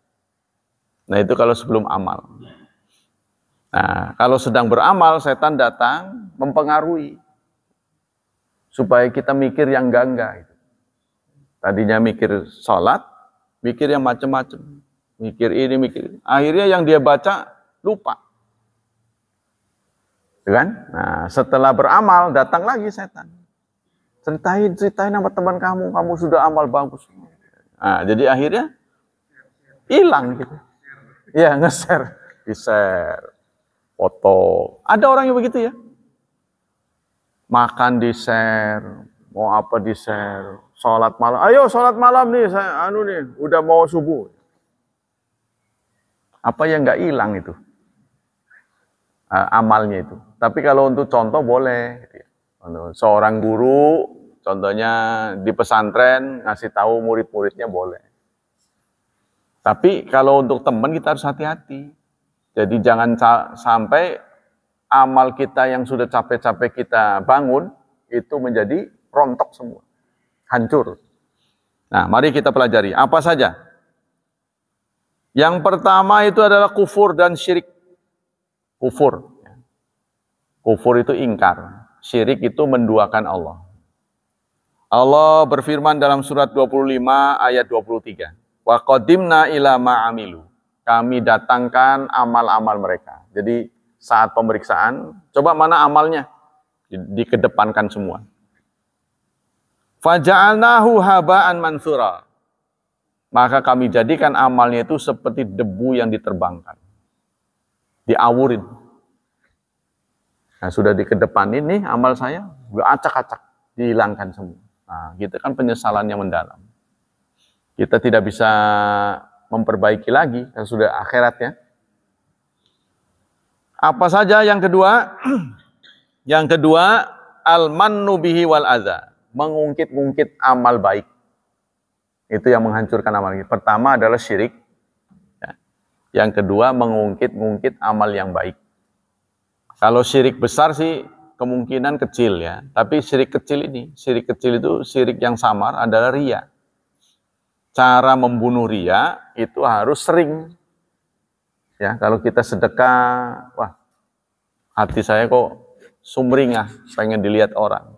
Nah itu kalau sebelum amal. Nah kalau sedang beramal, setan datang mempengaruhi. Supaya kita mikir yang enggak-enggak. Tadinya mikir sholat, mikir yang macam-macam. Mikir ini, mikir ini. Akhirnya yang dia baca, lupa. Kan? Nah setelah beramal, datang lagi setan. Ceritain sama teman kamu sudah amal bagus. Nah jadi akhirnya, hilang gitu. Ya, nge-share, di-share, foto. Ada orang yang begitu ya. Makan di-share, mau apa di-share, sholat malam. Ayo sholat malam nih, saya udah mau subuh. Apa yang nggak hilang itu? Amalnya itu. Tapi kalau untuk contoh boleh. Seorang guru, contohnya di pesantren, ngasih tahu murid-muridnya boleh. Tapi kalau untuk teman kita harus hati-hati. Jadi jangan sampai amal kita yang sudah capek-capek kita bangun, itu menjadi rontok semua. Hancur. Nah, mari kita pelajari. Apa saja? Yang pertama itu adalah kufur dan syirik. Kufur. Kufur itu ingkar. Syirik itu menduakan Allah. Allah berfirman dalam surat 25 ayat 23. Wa qadimna ila ma'amilu. Kami datangkan amal-amal mereka. Jadi saat pemeriksaan, coba mana amalnya? Dikedepankan semua. Faja'alnahu haba'an mansura. Maka kami jadikan amalnya itu seperti debu yang diterbangkan. Diawurin. Nah sudah dikedepanin nih amal saya, acak-acak, dihilangkan semua. Nah gitu kan penyesalan yang mendalam. Kita tidak bisa memperbaiki lagi, kan sudah akhiratnya. Apa saja yang kedua? Yang kedua, al-mannu bihi wal adza, mengungkit-ungkit amal baik. Itu yang menghancurkan amal kita. Pertama adalah syirik. Ya. Yang kedua mengungkit-ungkit amal yang baik. Kalau syirik besar sih kemungkinan kecil ya. Tapi syirik kecil itu syirik yang samar adalah riya. Cara membunuh riya itu harus sering. Ya, kalau kita sedekah, wah, hati saya kok sumringah, pengen dilihat orang.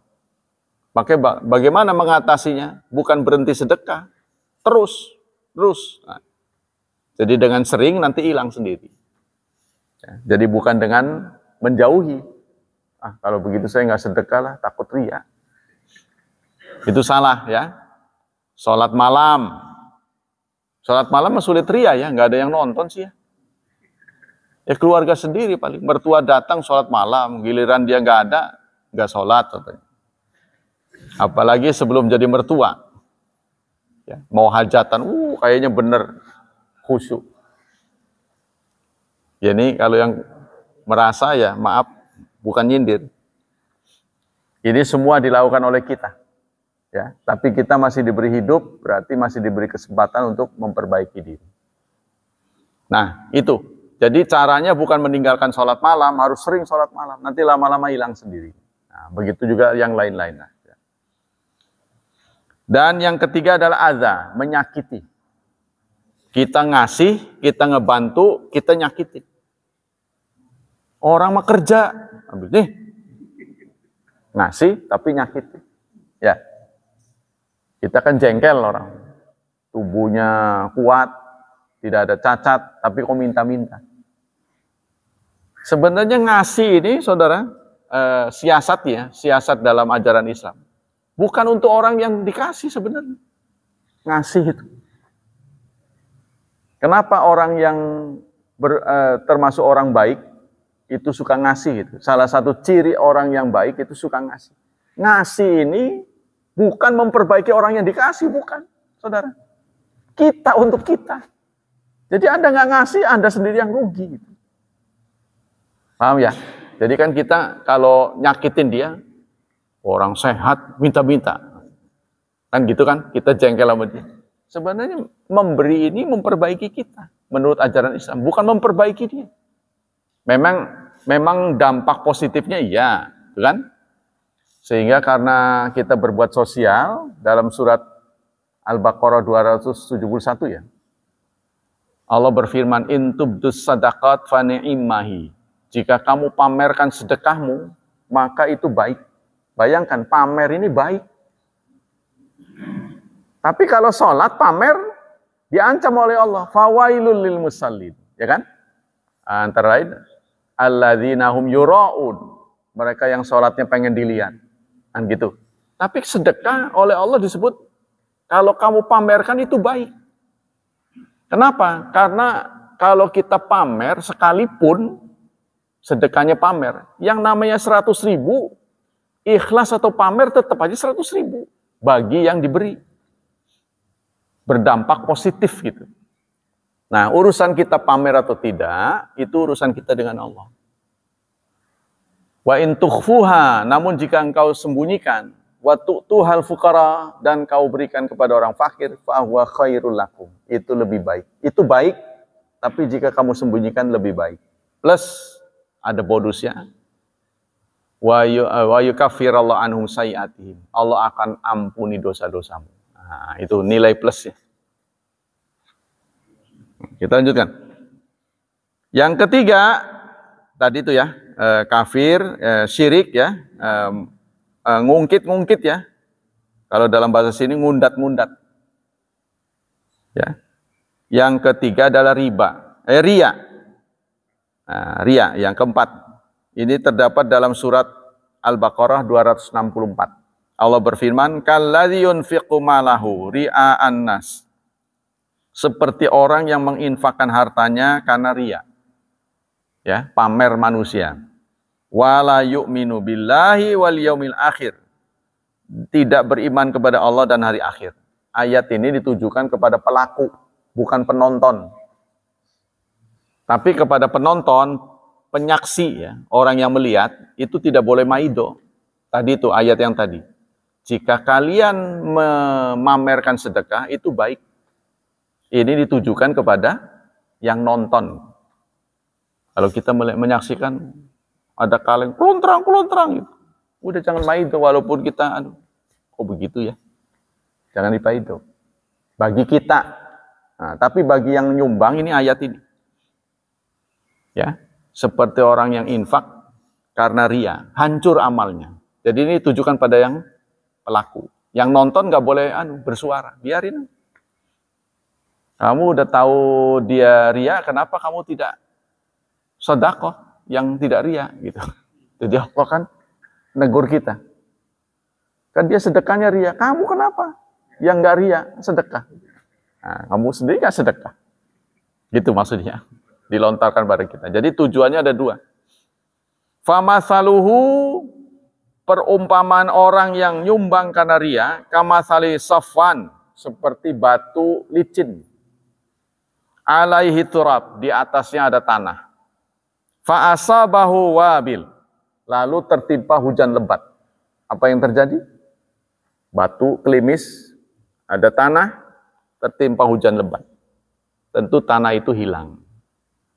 Bagaimana mengatasinya? Bukan berhenti sedekah, terus. Nah, jadi dengan sering nanti hilang sendiri. Ya, jadi bukan dengan menjauhi. Kalau begitu saya nggak sedekah lah, takut riya. Itu salah ya. Sholat malam sulit riya ya, nggak ada yang nonton sih ya. Ya keluarga sendiri paling, mertua datang sholat malam, giliran dia nggak ada, nggak sholat. Apalagi sebelum jadi mertua, ya, mau hajatan, kayaknya bener khusyuk. Ya ini kalau yang merasa ya maaf, bukan nyindir. Ini semua dilakukan oleh kita, ya. Tapi kita masih diberi hidup, berarti masih diberi kesempatan untuk memperbaiki diri. Nah itu. Jadi caranya bukan meninggalkan sholat malam, harus sering sholat malam. Nanti lama-lama hilang sendiri. Nah, begitu juga yang lain-lain. Dan yang ketiga adalah adza, menyakiti. Kita ngasih, kita ngebantu, kita nyakitin. Orang mah kerja, nih ngasih tapi nyakitin. Ya, kita kan jengkel orang. Tubuhnya kuat, tidak ada cacat, tapi kok minta-minta. Sebenarnya ngasih ini, saudara, siasat dalam ajaran Islam. Bukan untuk orang yang dikasih sebenarnya. Ngasih itu. Kenapa orang yang termasuk orang baik, itu suka ngasih gitu. Salah satu ciri orang yang baik itu suka ngasih. Ngasih ini bukan memperbaiki orang yang dikasih, bukan, saudara. Kita untuk kita. Jadi Anda nggak ngasih, Anda sendiri yang rugi. Gitu. Paham ya? Jadi kan kita kalau nyakitin dia, orang sehat minta-minta. Kan gitu kan, kita jengkel sama dia. Sebenarnya memberi ini memperbaiki kita menurut ajaran Islam, bukan memperbaiki dia. Memang dampak positifnya iya, kan? Sehingga karena kita berbuat sosial dalam surat Al-Baqarah 271 ya. Allah berfirman, "In tubdus sadaqat fa ni'immahi." Jika kamu pamerkan sedekahmu, maka itu baik. Bayangkan, pamer ini baik. Tapi kalau sholat, pamer, diancam oleh Allah. Fawailul lil musallin. Ya kan? Antara lain, alladzina hum yura'un. Mereka yang sholatnya pengen dilihat. Kan gitu. Tapi sedekah oleh Allah disebut, kalau kamu pamerkan itu baik. Kenapa? Karena kalau kita pamer sekalipun, sedekahnya pamer, yang namanya 100.000, ikhlas atau pamer tetap aja 100.000 bagi yang diberi. Berdampak positif gitu. Nah, urusan kita pamer atau tidak, itu urusan kita dengan Allah. Wa in tukhfuha, namun jika engkau sembunyikan, wa tu'tuhal fuqara, dan kau berikan kepada orang fakir, fa huwa khairul lakum. Itu lebih baik. Itu baik, tapi jika kamu sembunyikan lebih baik. Plus ada bonusnya. Wa yukaffirallahu anhum sayiatihim. Allah akan ampuni dosa-dosamu. Nah, itu nilai plusnya. Kita lanjutkan. Yang ketiga, tadi itu ya, kafir, syirik ya, ngungkit-ngungkit ya. Kalau dalam bahasa sini ngundat-ngundat. Ya. Yang ketiga adalah riya. Nah, riya yang keempat. Ini terdapat dalam surat Al-Baqarah 264. Allah berfirman, "Kalladzi yunfiqu malahu ria'an nas." Seperti orang yang menginfakkan hartanya karena riya. Ya, pamer manusia. Wala yu'minu billahi wal yaumil akhir. Tidak beriman kepada Allah dan hari akhir. Ayat ini ditujukan kepada pelaku, bukan penonton. Tapi kepada penonton, penyaksi ya, orang yang melihat, itu tidak boleh maido. Tadi itu ayat yang tadi. Jika kalian memamerkan sedekah, itu baik. Ini ditujukan kepada yang nonton. Kalau kita menyaksikan ada kaleng, kelontrang, udah jangan main itu, walaupun kita, kok begitu ya? Jangan dipaido. Bagi kita. Nah, tapi bagi yang nyumbang, ini ayat ini. Ya, seperti orang yang infak karena ria, hancur amalnya. Jadi ini ditujukan pada yang pelaku. Yang nonton nggak boleh bersuara, biarin. Kamu udah tahu dia ria, kenapa kamu tidak sedekah yang tidak ria gitu. Jadi Allah kan negur kita. Kan dia sedekahnya ria, kamu kenapa? Yang nggak ria sedekah. Nah, kamu sendiri nggak sedekah. Gitu maksudnya. Dilontarkan pada kita. Jadi tujuannya ada dua. Famasaluhu, perumpamaan orang yang nyumbang karena ria, kamasali safwan, seperti batu licin. Alaihi turab, di atasnya ada tanah. Fa'asabahu wabil, lalu tertimpa hujan lebat. Apa yang terjadi? Batu klimis, ada tanah, tertimpa hujan lebat. Tentu tanah itu hilang.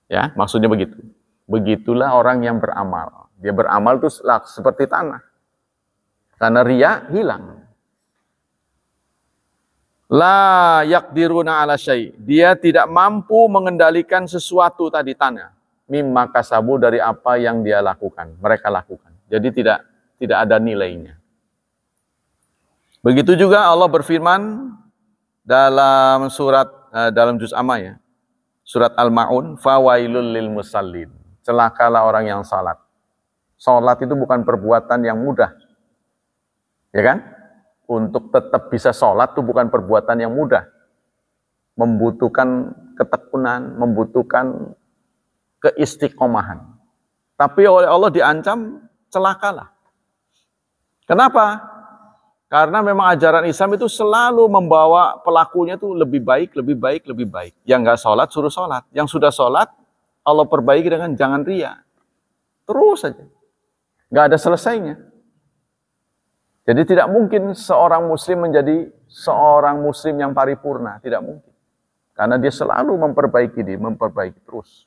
Ya, maksudnya begitu. Begitulah orang yang beramal. Dia beramal itu seperti tanah. Karena ria hilang. La yaqdiruna ala syai'. Dia tidak mampu mengendalikan sesuatu tadi tanah. Mimma kasabu, dari apa yang dia lakukan, mereka lakukan. Jadi tidak ada nilainya. Begitu juga Allah berfirman dalam dalam juz amma ya. Surat Al-Ma'un, fawailul lil musallin. Celakalah orang yang salat. Salat itu bukan perbuatan yang mudah. Ya kan? Untuk tetap bisa salat itu bukan perbuatan yang mudah. Membutuhkan ketekunan, membutuhkan keistiqomahan. Tapi oleh Allah diancam celakalah. Kenapa? Karena memang ajaran Islam itu selalu membawa pelakunya itu lebih baik. Yang nggak sholat, suruh sholat. Yang sudah sholat, Allah perbaiki dengan jangan ria. Terus saja. Nggak ada selesainya. Jadi tidak mungkin seorang muslim menjadi seorang muslim yang paripurna. Tidak mungkin. Karena dia selalu memperbaiki terus.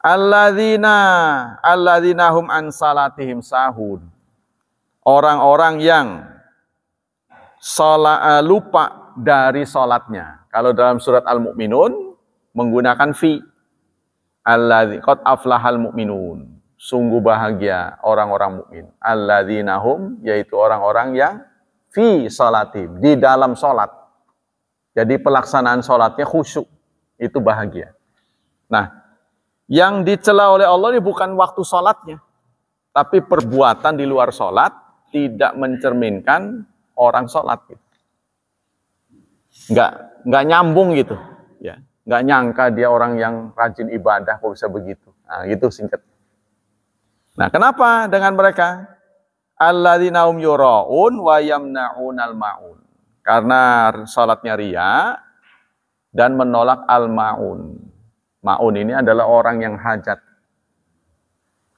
Alladzina hum an salatihim sahun. Orang-orang yang lupa dari sholatnya. Kalau dalam surat Al-Mu'minun menggunakan fi. Alladzi qad aflahal mu'minun. Sungguh bahagia orang-orang mukmin. Alladzina hum, yaitu orang-orang yang fi sholatihim, di dalam sholat. Jadi pelaksanaan sholatnya khusyuk. Itu bahagia. Nah, yang dicela oleh Allah ini bukan waktu sholatnya. Tapi perbuatan di luar sholat tidak mencerminkan orang sholat. Gitu. Nggak nyambung gitu. Ya. Nggak nyangka dia orang yang rajin ibadah kok bisa begitu. Nah, gitu singkat. Nah, kenapa dengan mereka? Alladzina hum yura'un wa yamna'unal ma'un. Karena sholatnya ria dan menolak al-ma'un. Ma'un ini adalah orang yang hajat.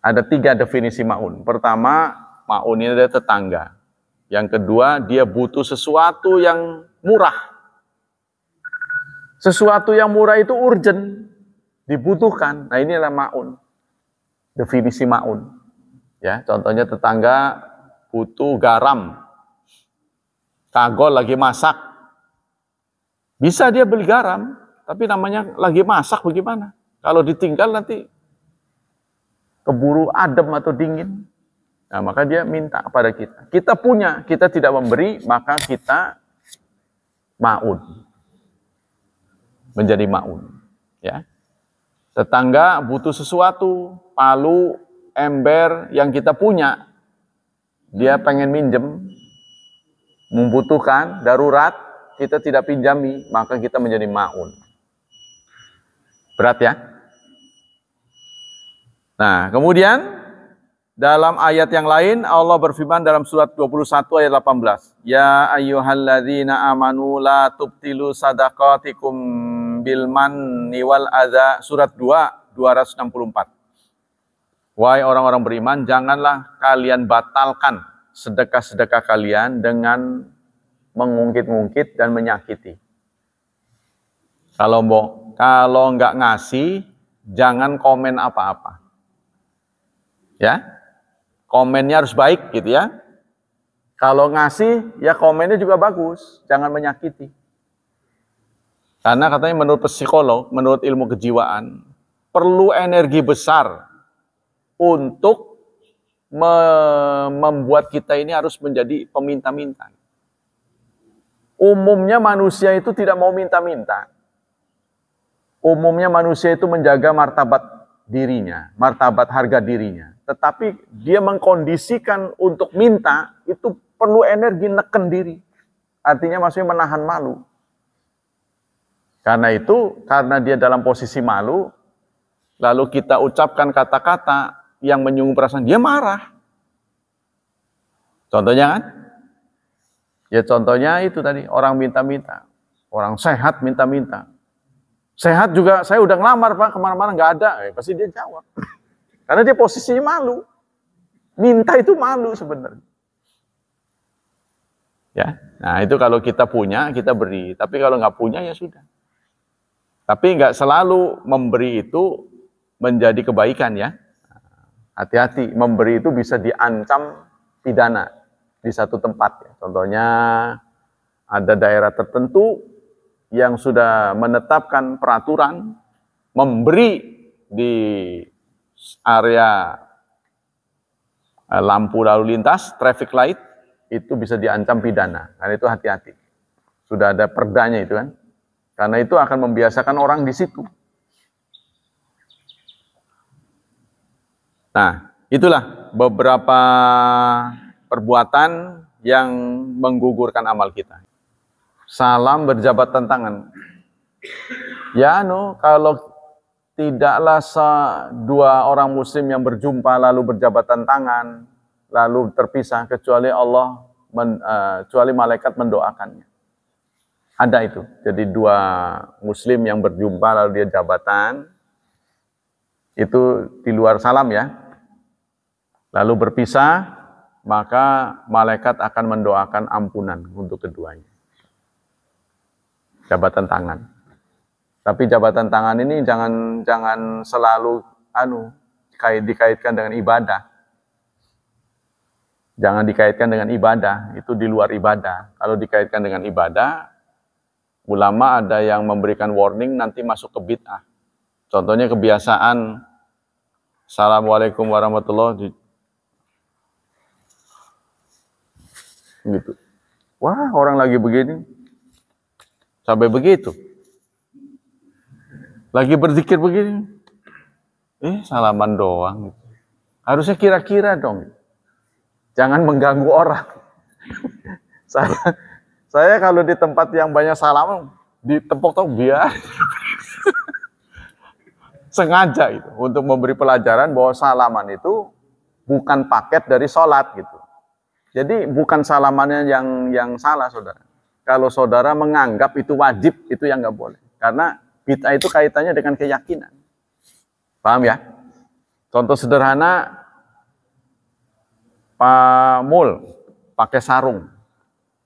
Ada 3 definisi ma'un. Pertama, ma'un ini adalah tetangga. Yang kedua, dia butuh sesuatu yang murah. Sesuatu yang murah itu urgent, dibutuhkan. Nah, ini adalah ma'un. Definisi ma'un. Ya, contohnya tetangga butuh garam. Kagol lagi masak. Bisa dia beli garam, tapi namanya lagi masak bagaimana? Kalau ditinggal nanti keburu adem atau dingin. Nah, maka dia minta kepada kita. Kita punya, kita tidak memberi, maka kita ma'un. Menjadi ma'un. Ya. Tetangga butuh sesuatu, palu, ember yang kita punya. Dia pengen minjem, membutuhkan, darurat, kita tidak pinjami, maka kita menjadi ma'un. Berat ya? Nah, kemudian dalam ayat yang lain Allah berfirman dalam surat 21 ayat 18. Ya ayyuhalladzina amanu la tubtilu sadaqatikum bil manni wal adza. Surat 2 264. Wahai orang-orang beriman, janganlah kalian batalkan sedekah-sedekah kalian dengan mengungkit-ungkit dan menyakiti. Kalau nggak ngasih, jangan komen apa-apa. Ya, komennya harus baik gitu ya. Kalau ngasih, ya komennya juga bagus, jangan menyakiti. Karena katanya menurut psikolog, menurut ilmu kejiwaan, perlu energi besar untuk membuat kita ini harus menjadi peminta-minta. Umumnya manusia itu tidak mau minta-minta. Umumnya manusia itu menjaga martabat dirinya, martabat harga dirinya. Tetapi dia mengkondisikan untuk minta, itu perlu energi neken diri. Artinya maksudnya menahan malu. Karena itu, karena dia dalam posisi malu, lalu kita ucapkan kata-kata yang menyinggung perasaan, dia marah. Contohnya kan? Ya contohnya itu tadi, orang minta-minta. Orang sehat minta-minta. Sehat juga, saya udah ngelamar Pak, kemana-mana nggak ada. Pasti dia jawab. Karena dia posisinya malu. Minta itu malu sebenarnya. Ya, nah itu kalau kita punya, kita beri. Tapi kalau nggak punya, ya sudah. Tapi nggak selalu memberi itu menjadi kebaikan ya. Hati-hati, memberi itu bisa diancam pidana di satu tempat. Ya. Contohnya ada daerah tertentu yang sudah menetapkan peraturan memberi di area lampu lalu lintas, traffic light, itu bisa diancam pidana. Karena itu hati-hati. Sudah ada perdanya itu kan. Karena itu akan membiasakan orang di situ. Nah, itulah beberapa perbuatan yang menggugurkan amal kita. Salam berjabatan tangan. Ya, kalau tidaklah dua orang muslim yang berjumpa lalu berjabatan tangan, lalu terpisah kecuali kecuali malaikat mendoakannya. Ada itu. Jadi dua muslim yang berjumpa lalu dia jabatan, itu di luar salam ya. Lalu berpisah, maka malaikat akan mendoakan ampunan untuk keduanya. Jabatan tangan. Tapi jabatan tangan ini jangan selalu dikaitkan dengan ibadah. Jangan dikaitkan dengan ibadah, itu di luar ibadah. Kalau dikaitkan dengan ibadah, ulama ada yang memberikan warning nanti masuk ke bid'ah. Contohnya kebiasaan Assalamualaikum warahmatullahi gitu. Wah, orang lagi begini sampai begitu. Lagi berzikir begini. Salaman doang. Harusnya kira-kira dong. Jangan mengganggu orang. Saya kalau di tempat yang banyak salaman, ditepok-tepok biar. Sengaja itu untuk memberi pelajaran bahwa salaman itu bukan paket dari sholat gitu. Jadi bukan salamannya yang salah, saudara. Kalau saudara menganggap itu wajib, itu yang nggak boleh. Karena bid'ah itu kaitannya dengan keyakinan. Paham ya? Contoh sederhana, Pak Mul pakai sarung.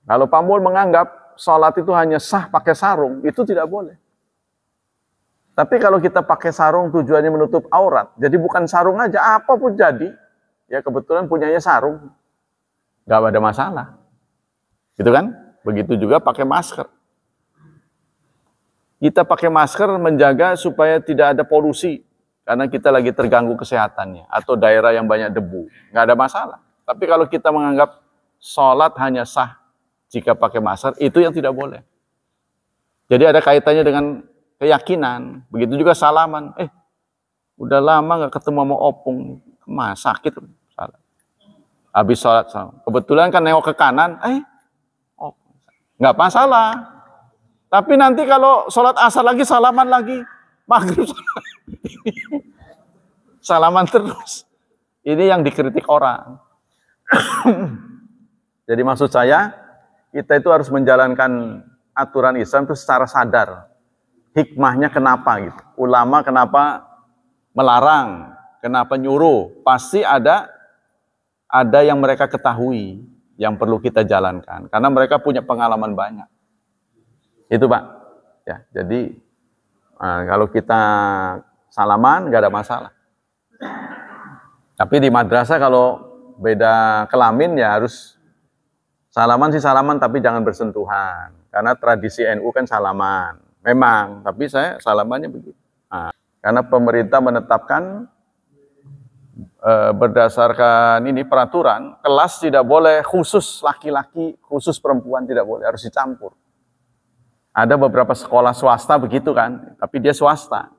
Kalau Pak Mul menganggap sholat itu hanya sah pakai sarung, itu tidak boleh. Tapi kalau kita pakai sarung tujuannya menutup aurat, jadi bukan sarung aja, apapun jadi, ya kebetulan punyanya sarung, nggak ada masalah. Gitu kan? Begitu juga pakai masker. Kita pakai masker menjaga supaya tidak ada polusi, karena kita lagi terganggu kesehatannya, atau daerah yang banyak debu, nggak ada masalah. Tapi kalau kita menganggap sholat hanya sah jika pakai masker, itu yang tidak boleh. Jadi ada kaitannya dengan keyakinan. Begitu juga salaman. Udah lama nggak ketemu sama opung, sakit. Habis sholat, kebetulan kan nengok ke kanan, nggak masalah. Tapi nanti kalau sholat asar lagi, salaman lagi. Maghrib, salaman terus. Ini yang dikritik orang. Jadi maksud saya, kita itu harus menjalankan aturan Islam itu secara sadar. Hikmahnya kenapa gitu. Ulama kenapa melarang, kenapa nyuruh. Pasti ada ada yang mereka ketahui yang perlu kita jalankan karena mereka punya pengalaman banyak. Itu Pak. Ya, jadi kalau kita salaman nggak ada masalah. Tapi di madrasah kalau beda kelamin ya harus salaman sih salaman tapi jangan bersentuhan. Karena tradisi NU kan salaman. Memang, tapi saya salamannya begitu. Karena pemerintah menetapkan berdasarkan ini peraturan, kelas tidak boleh khusus laki-laki, khusus perempuan tidak boleh, harus dicampur. Ada beberapa sekolah swasta begitu kan, tapi dia swasta.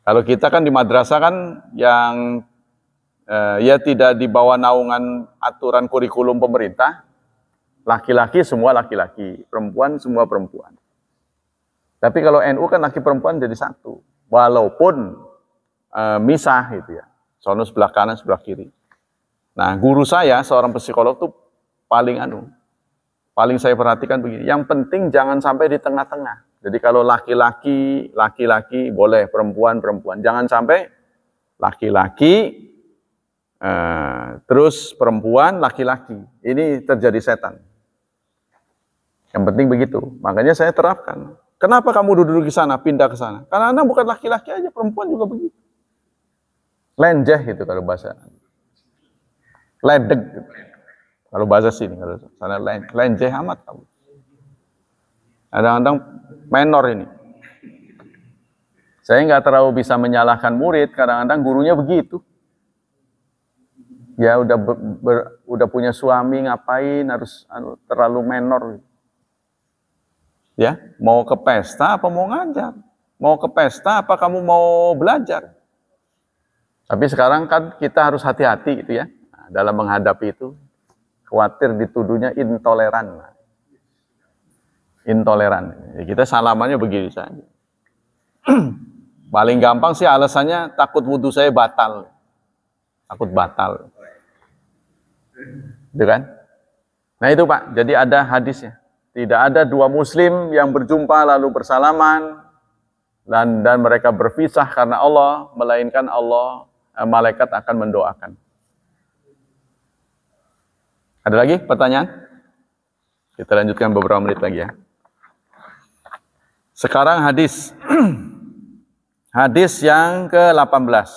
Kalau kita kan di madrasah kan yang ya tidak di bawah naungan aturan kurikulum pemerintah, laki-laki semua laki-laki, perempuan semua perempuan. Tapi kalau NU kan laki perempuan jadi satu, walaupun misah gitu ya, sono sebelah kanan sebelah kiri. Nah guru saya seorang psikolog tuh paling saya perhatikan begini, yang penting jangan sampai di tengah-tengah. Jadi kalau laki-laki boleh, perempuan, jangan sampai laki-laki terus perempuan, laki-laki. Ini terjadi setan. Yang penting begitu. Makanya saya terapkan. Kenapa kamu duduk di sana, pindah ke sana? Karena Anda bukan laki-laki aja, perempuan juga begitu. Lenjeh gitu kalau bahasa. Ledeg gitu. Kalau bahasa sini, kalau sana lenjeh amat kamu. Kadang-kadang menor ini. Saya nggak terlalu bisa menyalahkan murid, kadang-kadang gurunya begitu. Ya udah punya suami, ngapain harus terlalu menor. Ya, mau ke pesta apa mau ngajar? Mau ke pesta apa kamu mau belajar? Tapi sekarang kan kita harus hati-hati gitu ya. Dalam menghadapi itu, khawatir dituduhnya intoleran. Intoleran. Ya, kita salamannya begini saja. Paling gampang sih alasannya takut wudhu saya batal. Takut batal. Itu kan? Nah itu Pak, jadi ada hadisnya. Tidak ada dua muslim yang berjumpa lalu bersalaman dan mereka berpisah karena Allah, melainkan Allah, malaikat akan mendoakan. Ada lagi pertanyaan? Kita lanjutkan beberapa menit lagi ya. Sekarang hadis. Hadis yang ke-18.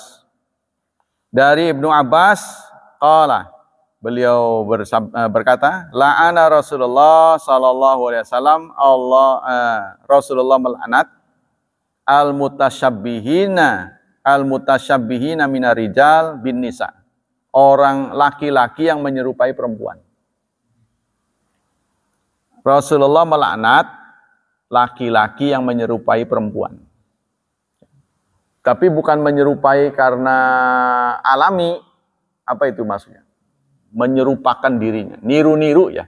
Dari Ibnu Abbas, qala. Beliau berkata, la'ana Rasulullah sallallahu alaihi wasallam, Rasulullah melaknat al-mutasyabbihina minar rijal bin nisa. Orang laki-laki yang menyerupai perempuan. Rasulullah melaknat laki-laki yang menyerupai perempuan. Tapi bukan menyerupai karena alami. Apa itu maksudnya? Menyerupakan dirinya, niru-niru ya.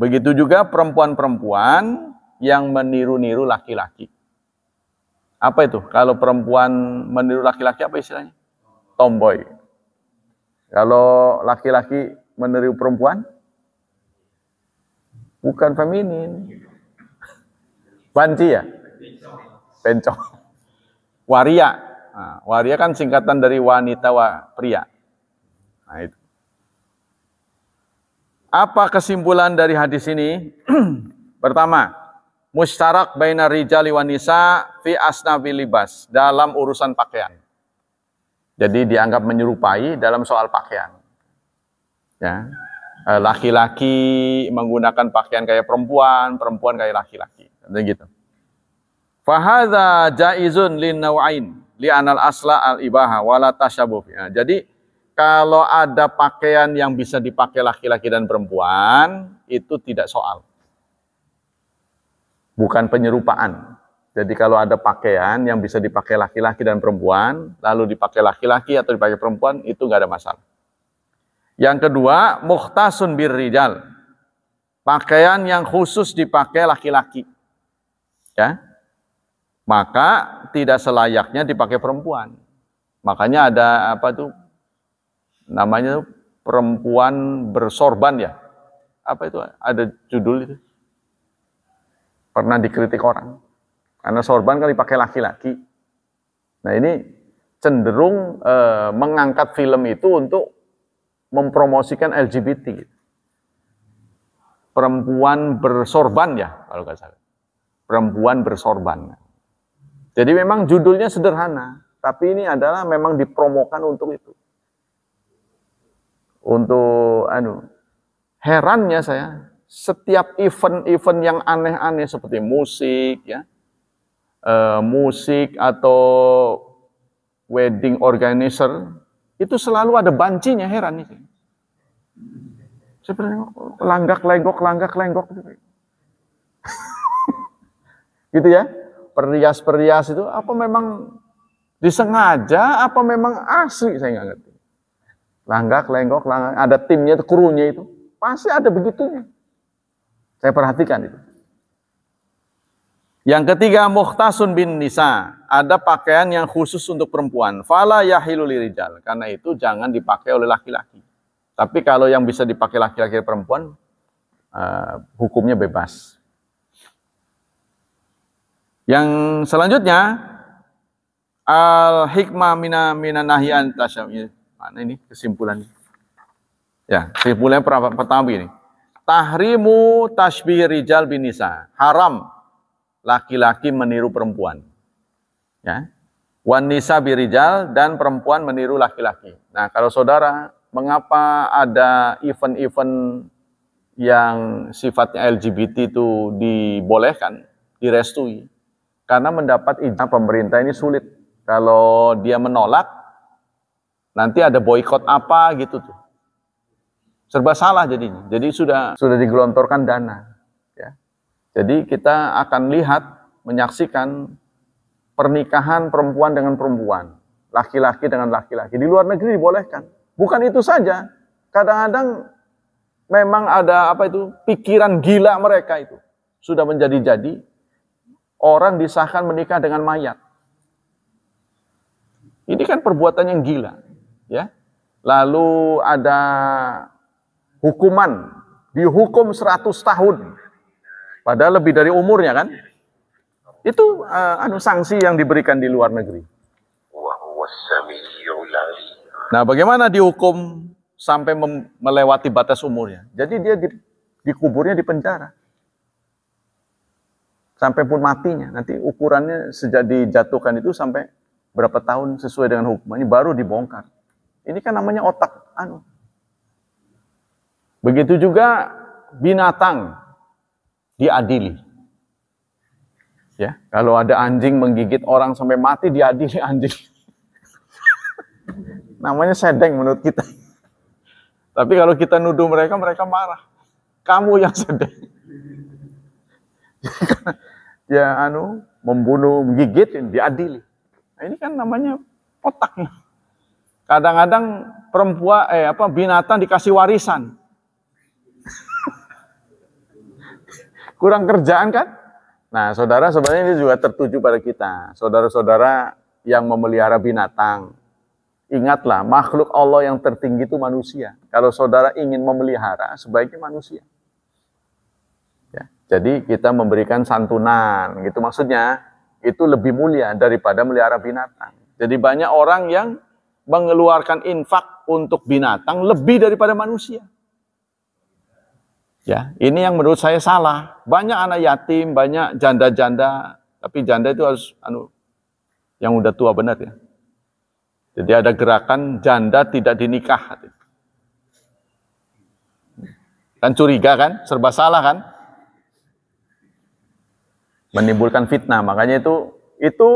Begitu juga perempuan-perempuan yang meniru-niru laki-laki. Apa itu? Kalau perempuan meniru laki-laki apa istilahnya? Tomboy. Kalau laki-laki meniru perempuan? Bukan feminin. Banci ya? Bencong. Waria. Nah, waria kan singkatan dari wanita pria. Nah itu. Apa kesimpulan dari hadis ini? Pertama, mustarak bainar rijali wan nisa fi asnabil libas, dalam urusan pakaian. Jadi dianggap menyerupai dalam soal pakaian. Ya. Laki-laki menggunakan pakaian kayak perempuan, perempuan kayak laki-laki. Gitu. Fahadza jaizun lin nawain li anal asla al ibaha wala tasyabuh. Ya, jadi kalau ada pakaian yang bisa dipakai laki-laki dan perempuan, itu tidak soal. Bukan penyerupaan. Jadi kalau ada pakaian yang bisa dipakai laki-laki dan perempuan, lalu dipakai laki-laki atau dipakai perempuan, itu nggak ada masalah. Yang kedua, mukhtasun birrijal. Pakaian yang khusus dipakai laki-laki. Ya. Maka tidak selayaknya dipakai perempuan. Makanya ada apa tuh? Namanya perempuan bersorban ya. Apa itu? Ada judul itu. Pernah dikritik orang. Karena sorban kan dipakai laki-laki. Nah ini cenderung mengangkat film itu untuk mempromosikan LGBT. Perempuan bersorban ya, kalau nggak salah. Perempuan bersorban. Jadi memang judulnya sederhana, tapi ini adalah memang dipromokan untuk itu. Untuk herannya saya, setiap event-event yang aneh-aneh seperti musik ya, musik atau wedding organizer itu selalu ada bancinya, heran nih. Seperti langgak-lenggok gitu ya. Perias-perias itu apa memang disengaja, apa memang asli, saya nggak ngerti. Langgak-lenggok, ada timnya, krunya itu. Pasti ada begitunya. Saya perhatikan itu. Yang ketiga, mukhtasun bin nisa. Ada pakaian yang khusus untuk perempuan. Fala yahilu lirijal. Karena itu jangan dipakai oleh laki-laki. Tapi kalau yang bisa dipakai laki-laki dan perempuan, hukumnya bebas. Yang selanjutnya, al-hikmah mina nahyan tasyami. Mana ini kesimpulannya? Ya, kesimpulannya pertama ini. Tahrimu tashbih rijal bin nisa. Haram laki-laki meniru perempuan. Ya. Wan nisa birijal, dan perempuan meniru laki-laki. Nah, kalau saudara, mengapa ada event-event yang sifatnya LGBT itu dibolehkan, direstui? Karena mendapat izin pemerintah ini sulit. Kalau dia menolak, nanti ada boikot apa gitu tuh. Serba salah jadinya. Jadi sudah digelontorkan dana. Ya. Jadi kita akan lihat, menyaksikan pernikahan perempuan dengan perempuan, laki-laki dengan laki-laki. Di luar negeri dibolehkan. Bukan itu saja. Kadang-kadang memang ada pikiran gila mereka itu. Sudah menjadi-jadi. Orang disahkan menikah dengan mayat. Ini kan perbuatan yang gila, ya. Lalu ada hukuman, dihukum 100 tahun, padahal lebih dari umurnya kan. Itu sanksi yang diberikan di luar negeri. Nah, bagaimana dihukum sampai melewati batas umurnya? Jadi dia dikuburnya di penjara. Sampai pun matinya, nanti ukurannya sejak dijatuhkan itu sampai berapa tahun sesuai dengan hukumannya baru dibongkar. Ini kan namanya otak Begitu juga binatang diadili. Ya, kalau ada anjing menggigit orang sampai mati, diadili anjing. Namanya sedeng menurut kita. Tapi kalau kita nuduh mereka marah. Kamu yang sedeng. Ya membunuh, menggigit, diadili. Nah, ini kan namanya otaknya. Kadang-kadang binatang dikasih warisan. Kurang kerjaan kan? Nah, saudara, sebenarnya ini juga tertuju pada kita. Saudara-saudara yang memelihara binatang. Ingatlah, makhluk Allah yang tertinggi itu manusia. Kalau saudara ingin memelihara, sebaiknya manusia. Jadi kita memberikan santunan, gitu maksudnya, itu lebih mulia daripada melihara binatang. Jadi banyak orang yang mengeluarkan infak untuk binatang lebih daripada manusia. Ya, ini yang menurut saya salah. Banyak anak yatim, banyak janda-janda, tapi janda itu harus yang udah tua benar ya. Jadi ada gerakan janda tidak dinikah. Kan curiga kan, serba salah kan? Menimbulkan fitnah, makanya itu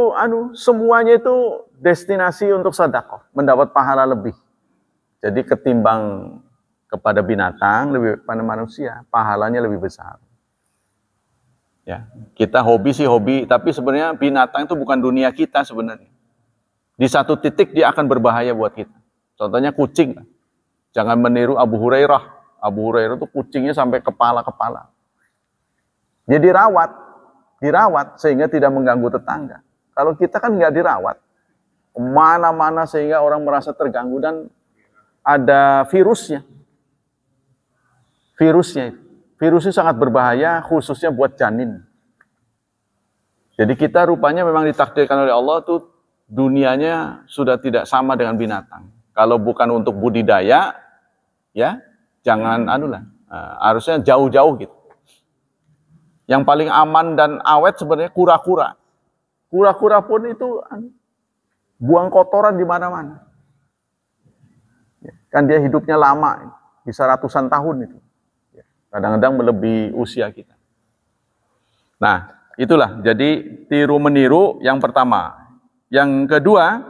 semuanya itu destinasi untuk sedekah, mendapat pahala lebih. Jadi ketimbang kepada binatang, lebih pada manusia, pahalanya lebih besar. Ya, kita hobi sih hobi, tapi sebenarnya binatang itu bukan dunia kita sebenarnya. Di satu titik dia akan berbahaya buat kita. Contohnya kucing. Jangan meniru Abu Hurairah. Abu Hurairah itu kucingnya sampai kepala-kepala. Dia dirawat sehingga tidak mengganggu tetangga. Kalau kita kan nggak dirawat, kemana-mana sehingga orang merasa terganggu dan ada virusnya. Virusnya sangat berbahaya, khususnya buat janin. Jadi kita rupanya memang ditakdirkan oleh Allah tuh dunianya sudah tidak sama dengan binatang. Kalau bukan untuk budidaya, ya jangan harusnya jauh-jauh gitu. Yang paling aman dan awet sebenarnya kura-kura. Kura-kura pun itu buang kotoran di mana-mana. Kan dia hidupnya lama, bisa ratusan tahun itu. Kadang-kadang melebihi usia kita. Nah, itulah. Jadi tiru meniru yang pertama. Yang kedua,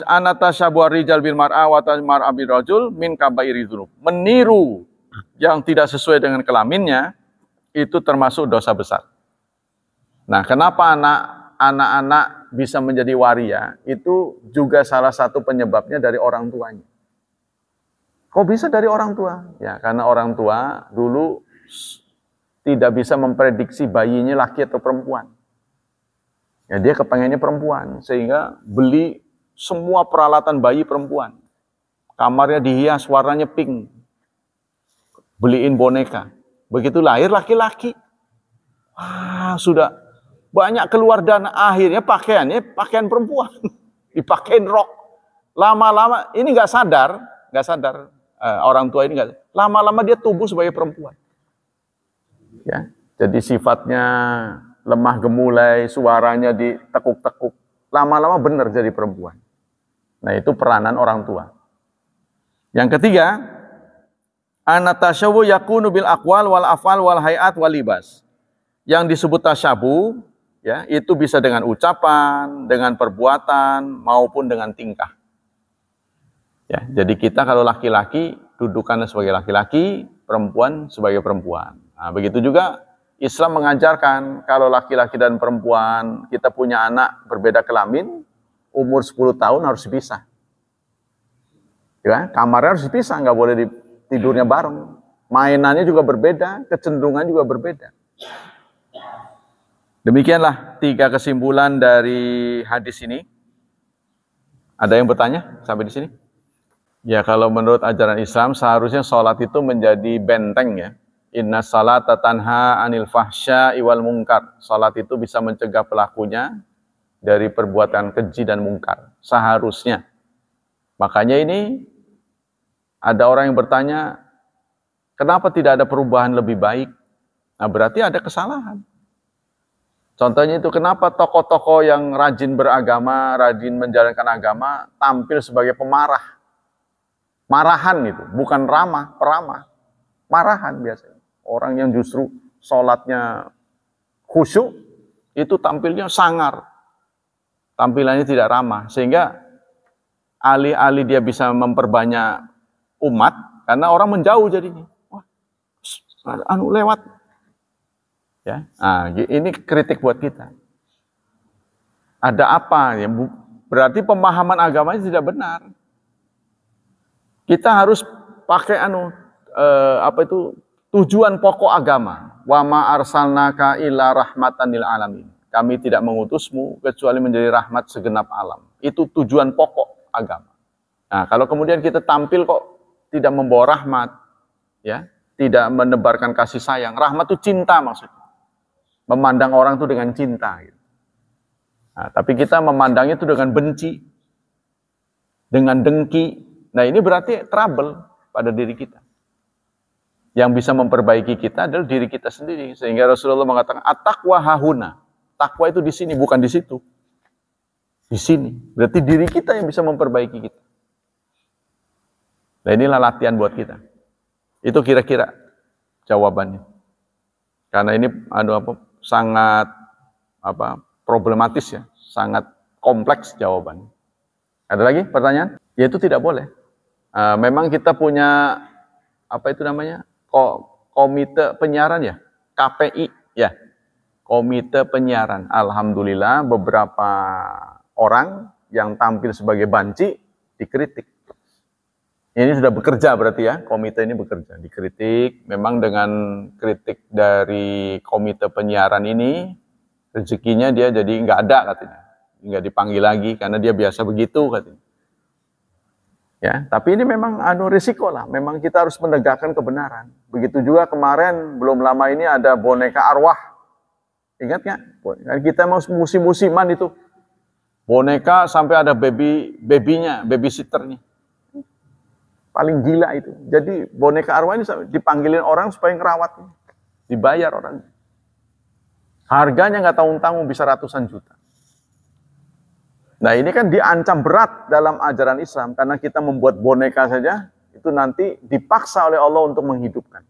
anatasyabuhar rijal bil mar'a wa mar'a bil rajul min kabairi dzunub. Meniru yang tidak sesuai dengan kelaminnya itu termasuk dosa besar. Nah, kenapa anak-anak bisa menjadi waria? Itu juga salah satu penyebabnya dari orang tuanya. Kok bisa dari orang tua? Ya, karena orang tua dulu tidak bisa memprediksi bayinya laki atau perempuan. Ya, dia kepengennya perempuan, sehingga beli semua peralatan bayi perempuan. Kamarnya dihias, warnanya pink. Beliin boneka. Begitu lahir laki-laki. Wah, sudah banyak keluar dana. Akhirnya pakaiannya pakaian perempuan. Dipakein rok. Lama-lama, ini nggak sadar. Orang tua ini nggak. Lama-lama dia tumbuh sebagai perempuan. Ya, jadi sifatnya lemah gemulai, suaranya ditekuk-tekuk. Lama-lama benar jadi perempuan. Nah, itu peranan orang tua. Yang ketiga, anatasyawu yakunu bil aqwal wal afal wal hayat wal libas. Yang disebut tasyabu, ya, itu bisa dengan ucapan, dengan perbuatan maupun dengan tingkah. Ya, jadi kita kalau laki-laki dudukannya sebagai laki-laki, perempuan sebagai perempuan. Nah, begitu juga Islam mengajarkan kalau laki-laki dan perempuan kita punya anak berbeda kelamin, umur 10 tahun harus dipisah. Ya, kamarnya harus dipisah, nggak boleh tidurnya bareng. Mainannya juga berbeda, kecenderungan juga berbeda. Demikianlah 3 kesimpulan dari hadis ini. Ada yang bertanya sampai di sini? Ya, kalau menurut ajaran Islam seharusnya sholat itu menjadi benteng ya. Inna salata tanha anil fahsya'i wal munkar. Sholat itu bisa mencegah pelakunya dari perbuatan keji dan mungkar. Seharusnya. Makanya ini ada orang yang bertanya, kenapa tidak ada perubahan lebih baik? Nah, berarti ada kesalahan. Contohnya itu, kenapa tokoh-tokoh yang rajin beragama, rajin menjalankan agama, tampil sebagai pemarah. Marahan itu, bukan ramah, peramah. Marahan biasanya. Orang yang justru sholatnya khusyuk, itu tampilnya sangar. Tampilannya tidak ramah. Sehingga alih-alih dia bisa memperbanyak umat, karena orang menjauh jadinya. Wah, lewat. Ya, nah, ini kritik buat kita. Ada apa? Ya, berarti pemahaman agamanya tidak benar. Kita harus pakai tujuan pokok agama. Wa ma arsalnaka illa rahmatan lil alamin. Kami tidak mengutusmu kecuali menjadi rahmat segenap alam. Itu tujuan pokok agama. Nah, kalau kemudian kita tampil kok tidak membawa rahmat, ya, tidak menebarkan kasih sayang. Rahmat itu cinta maksudnya. Memandang orang itu dengan cinta. Gitu. Nah, tapi kita memandangnya itu dengan benci, dengan dengki. Nah, ini berarti trouble pada diri kita. Yang bisa memperbaiki kita adalah diri kita sendiri. Sehingga Rasulullah mengatakan, at-taqwa hahuna. Takwa itu di sini, bukan di situ. Di sini. Berarti diri kita yang bisa memperbaiki kita. Nah, inilah latihan buat kita. Itu kira-kira jawabannya. Karena ini sangat problematis ya, sangat kompleks jawabannya. Ada lagi pertanyaan? Ya, itu tidak boleh. Memang kita punya komite penyiaran ya, KPI ya, komite penyiaran. Alhamdulillah beberapa orang yang tampil sebagai banci dikritik. Ini sudah bekerja berarti ya, komite ini bekerja, dikritik. Memang dengan kritik dari komite penyiaran ini, rezekinya dia jadi nggak ada katanya. Nggak dipanggil lagi karena dia biasa begitu katanya. Ya, tapi ini memang risiko lah. Memang kita harus menegakkan kebenaran. Begitu juga kemarin belum lama ini ada boneka arwah. Ingat nggak? Kita mau musim-musiman itu boneka sampai ada babysitternya. Paling gila itu. Jadi boneka arwah ini dipanggilin orang supaya ngerawat. Dibayar orang. Harganya nggak tanggung-tanggung bisa ratusan juta. Nah ini kan diancam berat dalam ajaran Islam. Karena kita membuat boneka saja, itu nanti dipaksa oleh Allah untuk menghidupkan.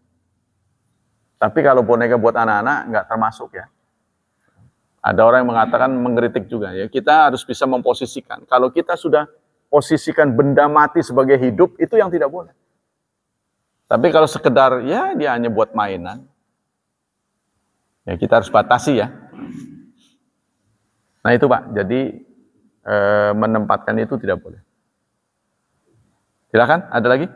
Tapi kalau boneka buat anak-anak nggak termasuk ya. Ada orang yang mengatakan mengkritik juga ya. Kita harus bisa memposisikan. Kalau kita sudah posisikan benda mati sebagai hidup, itu yang tidak boleh. Tapi kalau sekedar ya dia hanya buat mainan, ya kita harus batasi ya. Nah itu Pak, jadi menempatkan itu tidak boleh. Silakan, ada lagi?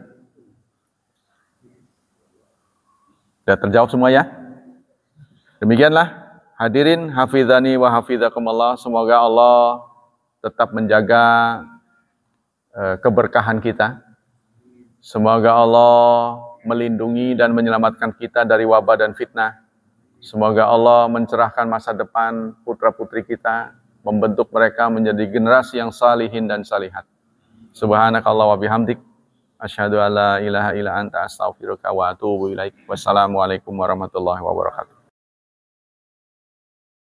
Sudah terjawab semua ya? Demikianlah hadirin hafizani wa hafizakumullah. Semoga Allah tetap menjaga keberkahan kita. Semoga Allah melindungi dan menyelamatkan kita dari wabah dan fitnah. Semoga Allah mencerahkan masa depan putra-putri kita, membentuk mereka menjadi generasi yang salihin dan salihat. Subhanakallah wa bihamdik, asyhadu an la ilaha illa anta astaghfiruka wa atubu ilaik. Wassalamualaikum warahmatullahi wabarakatuh.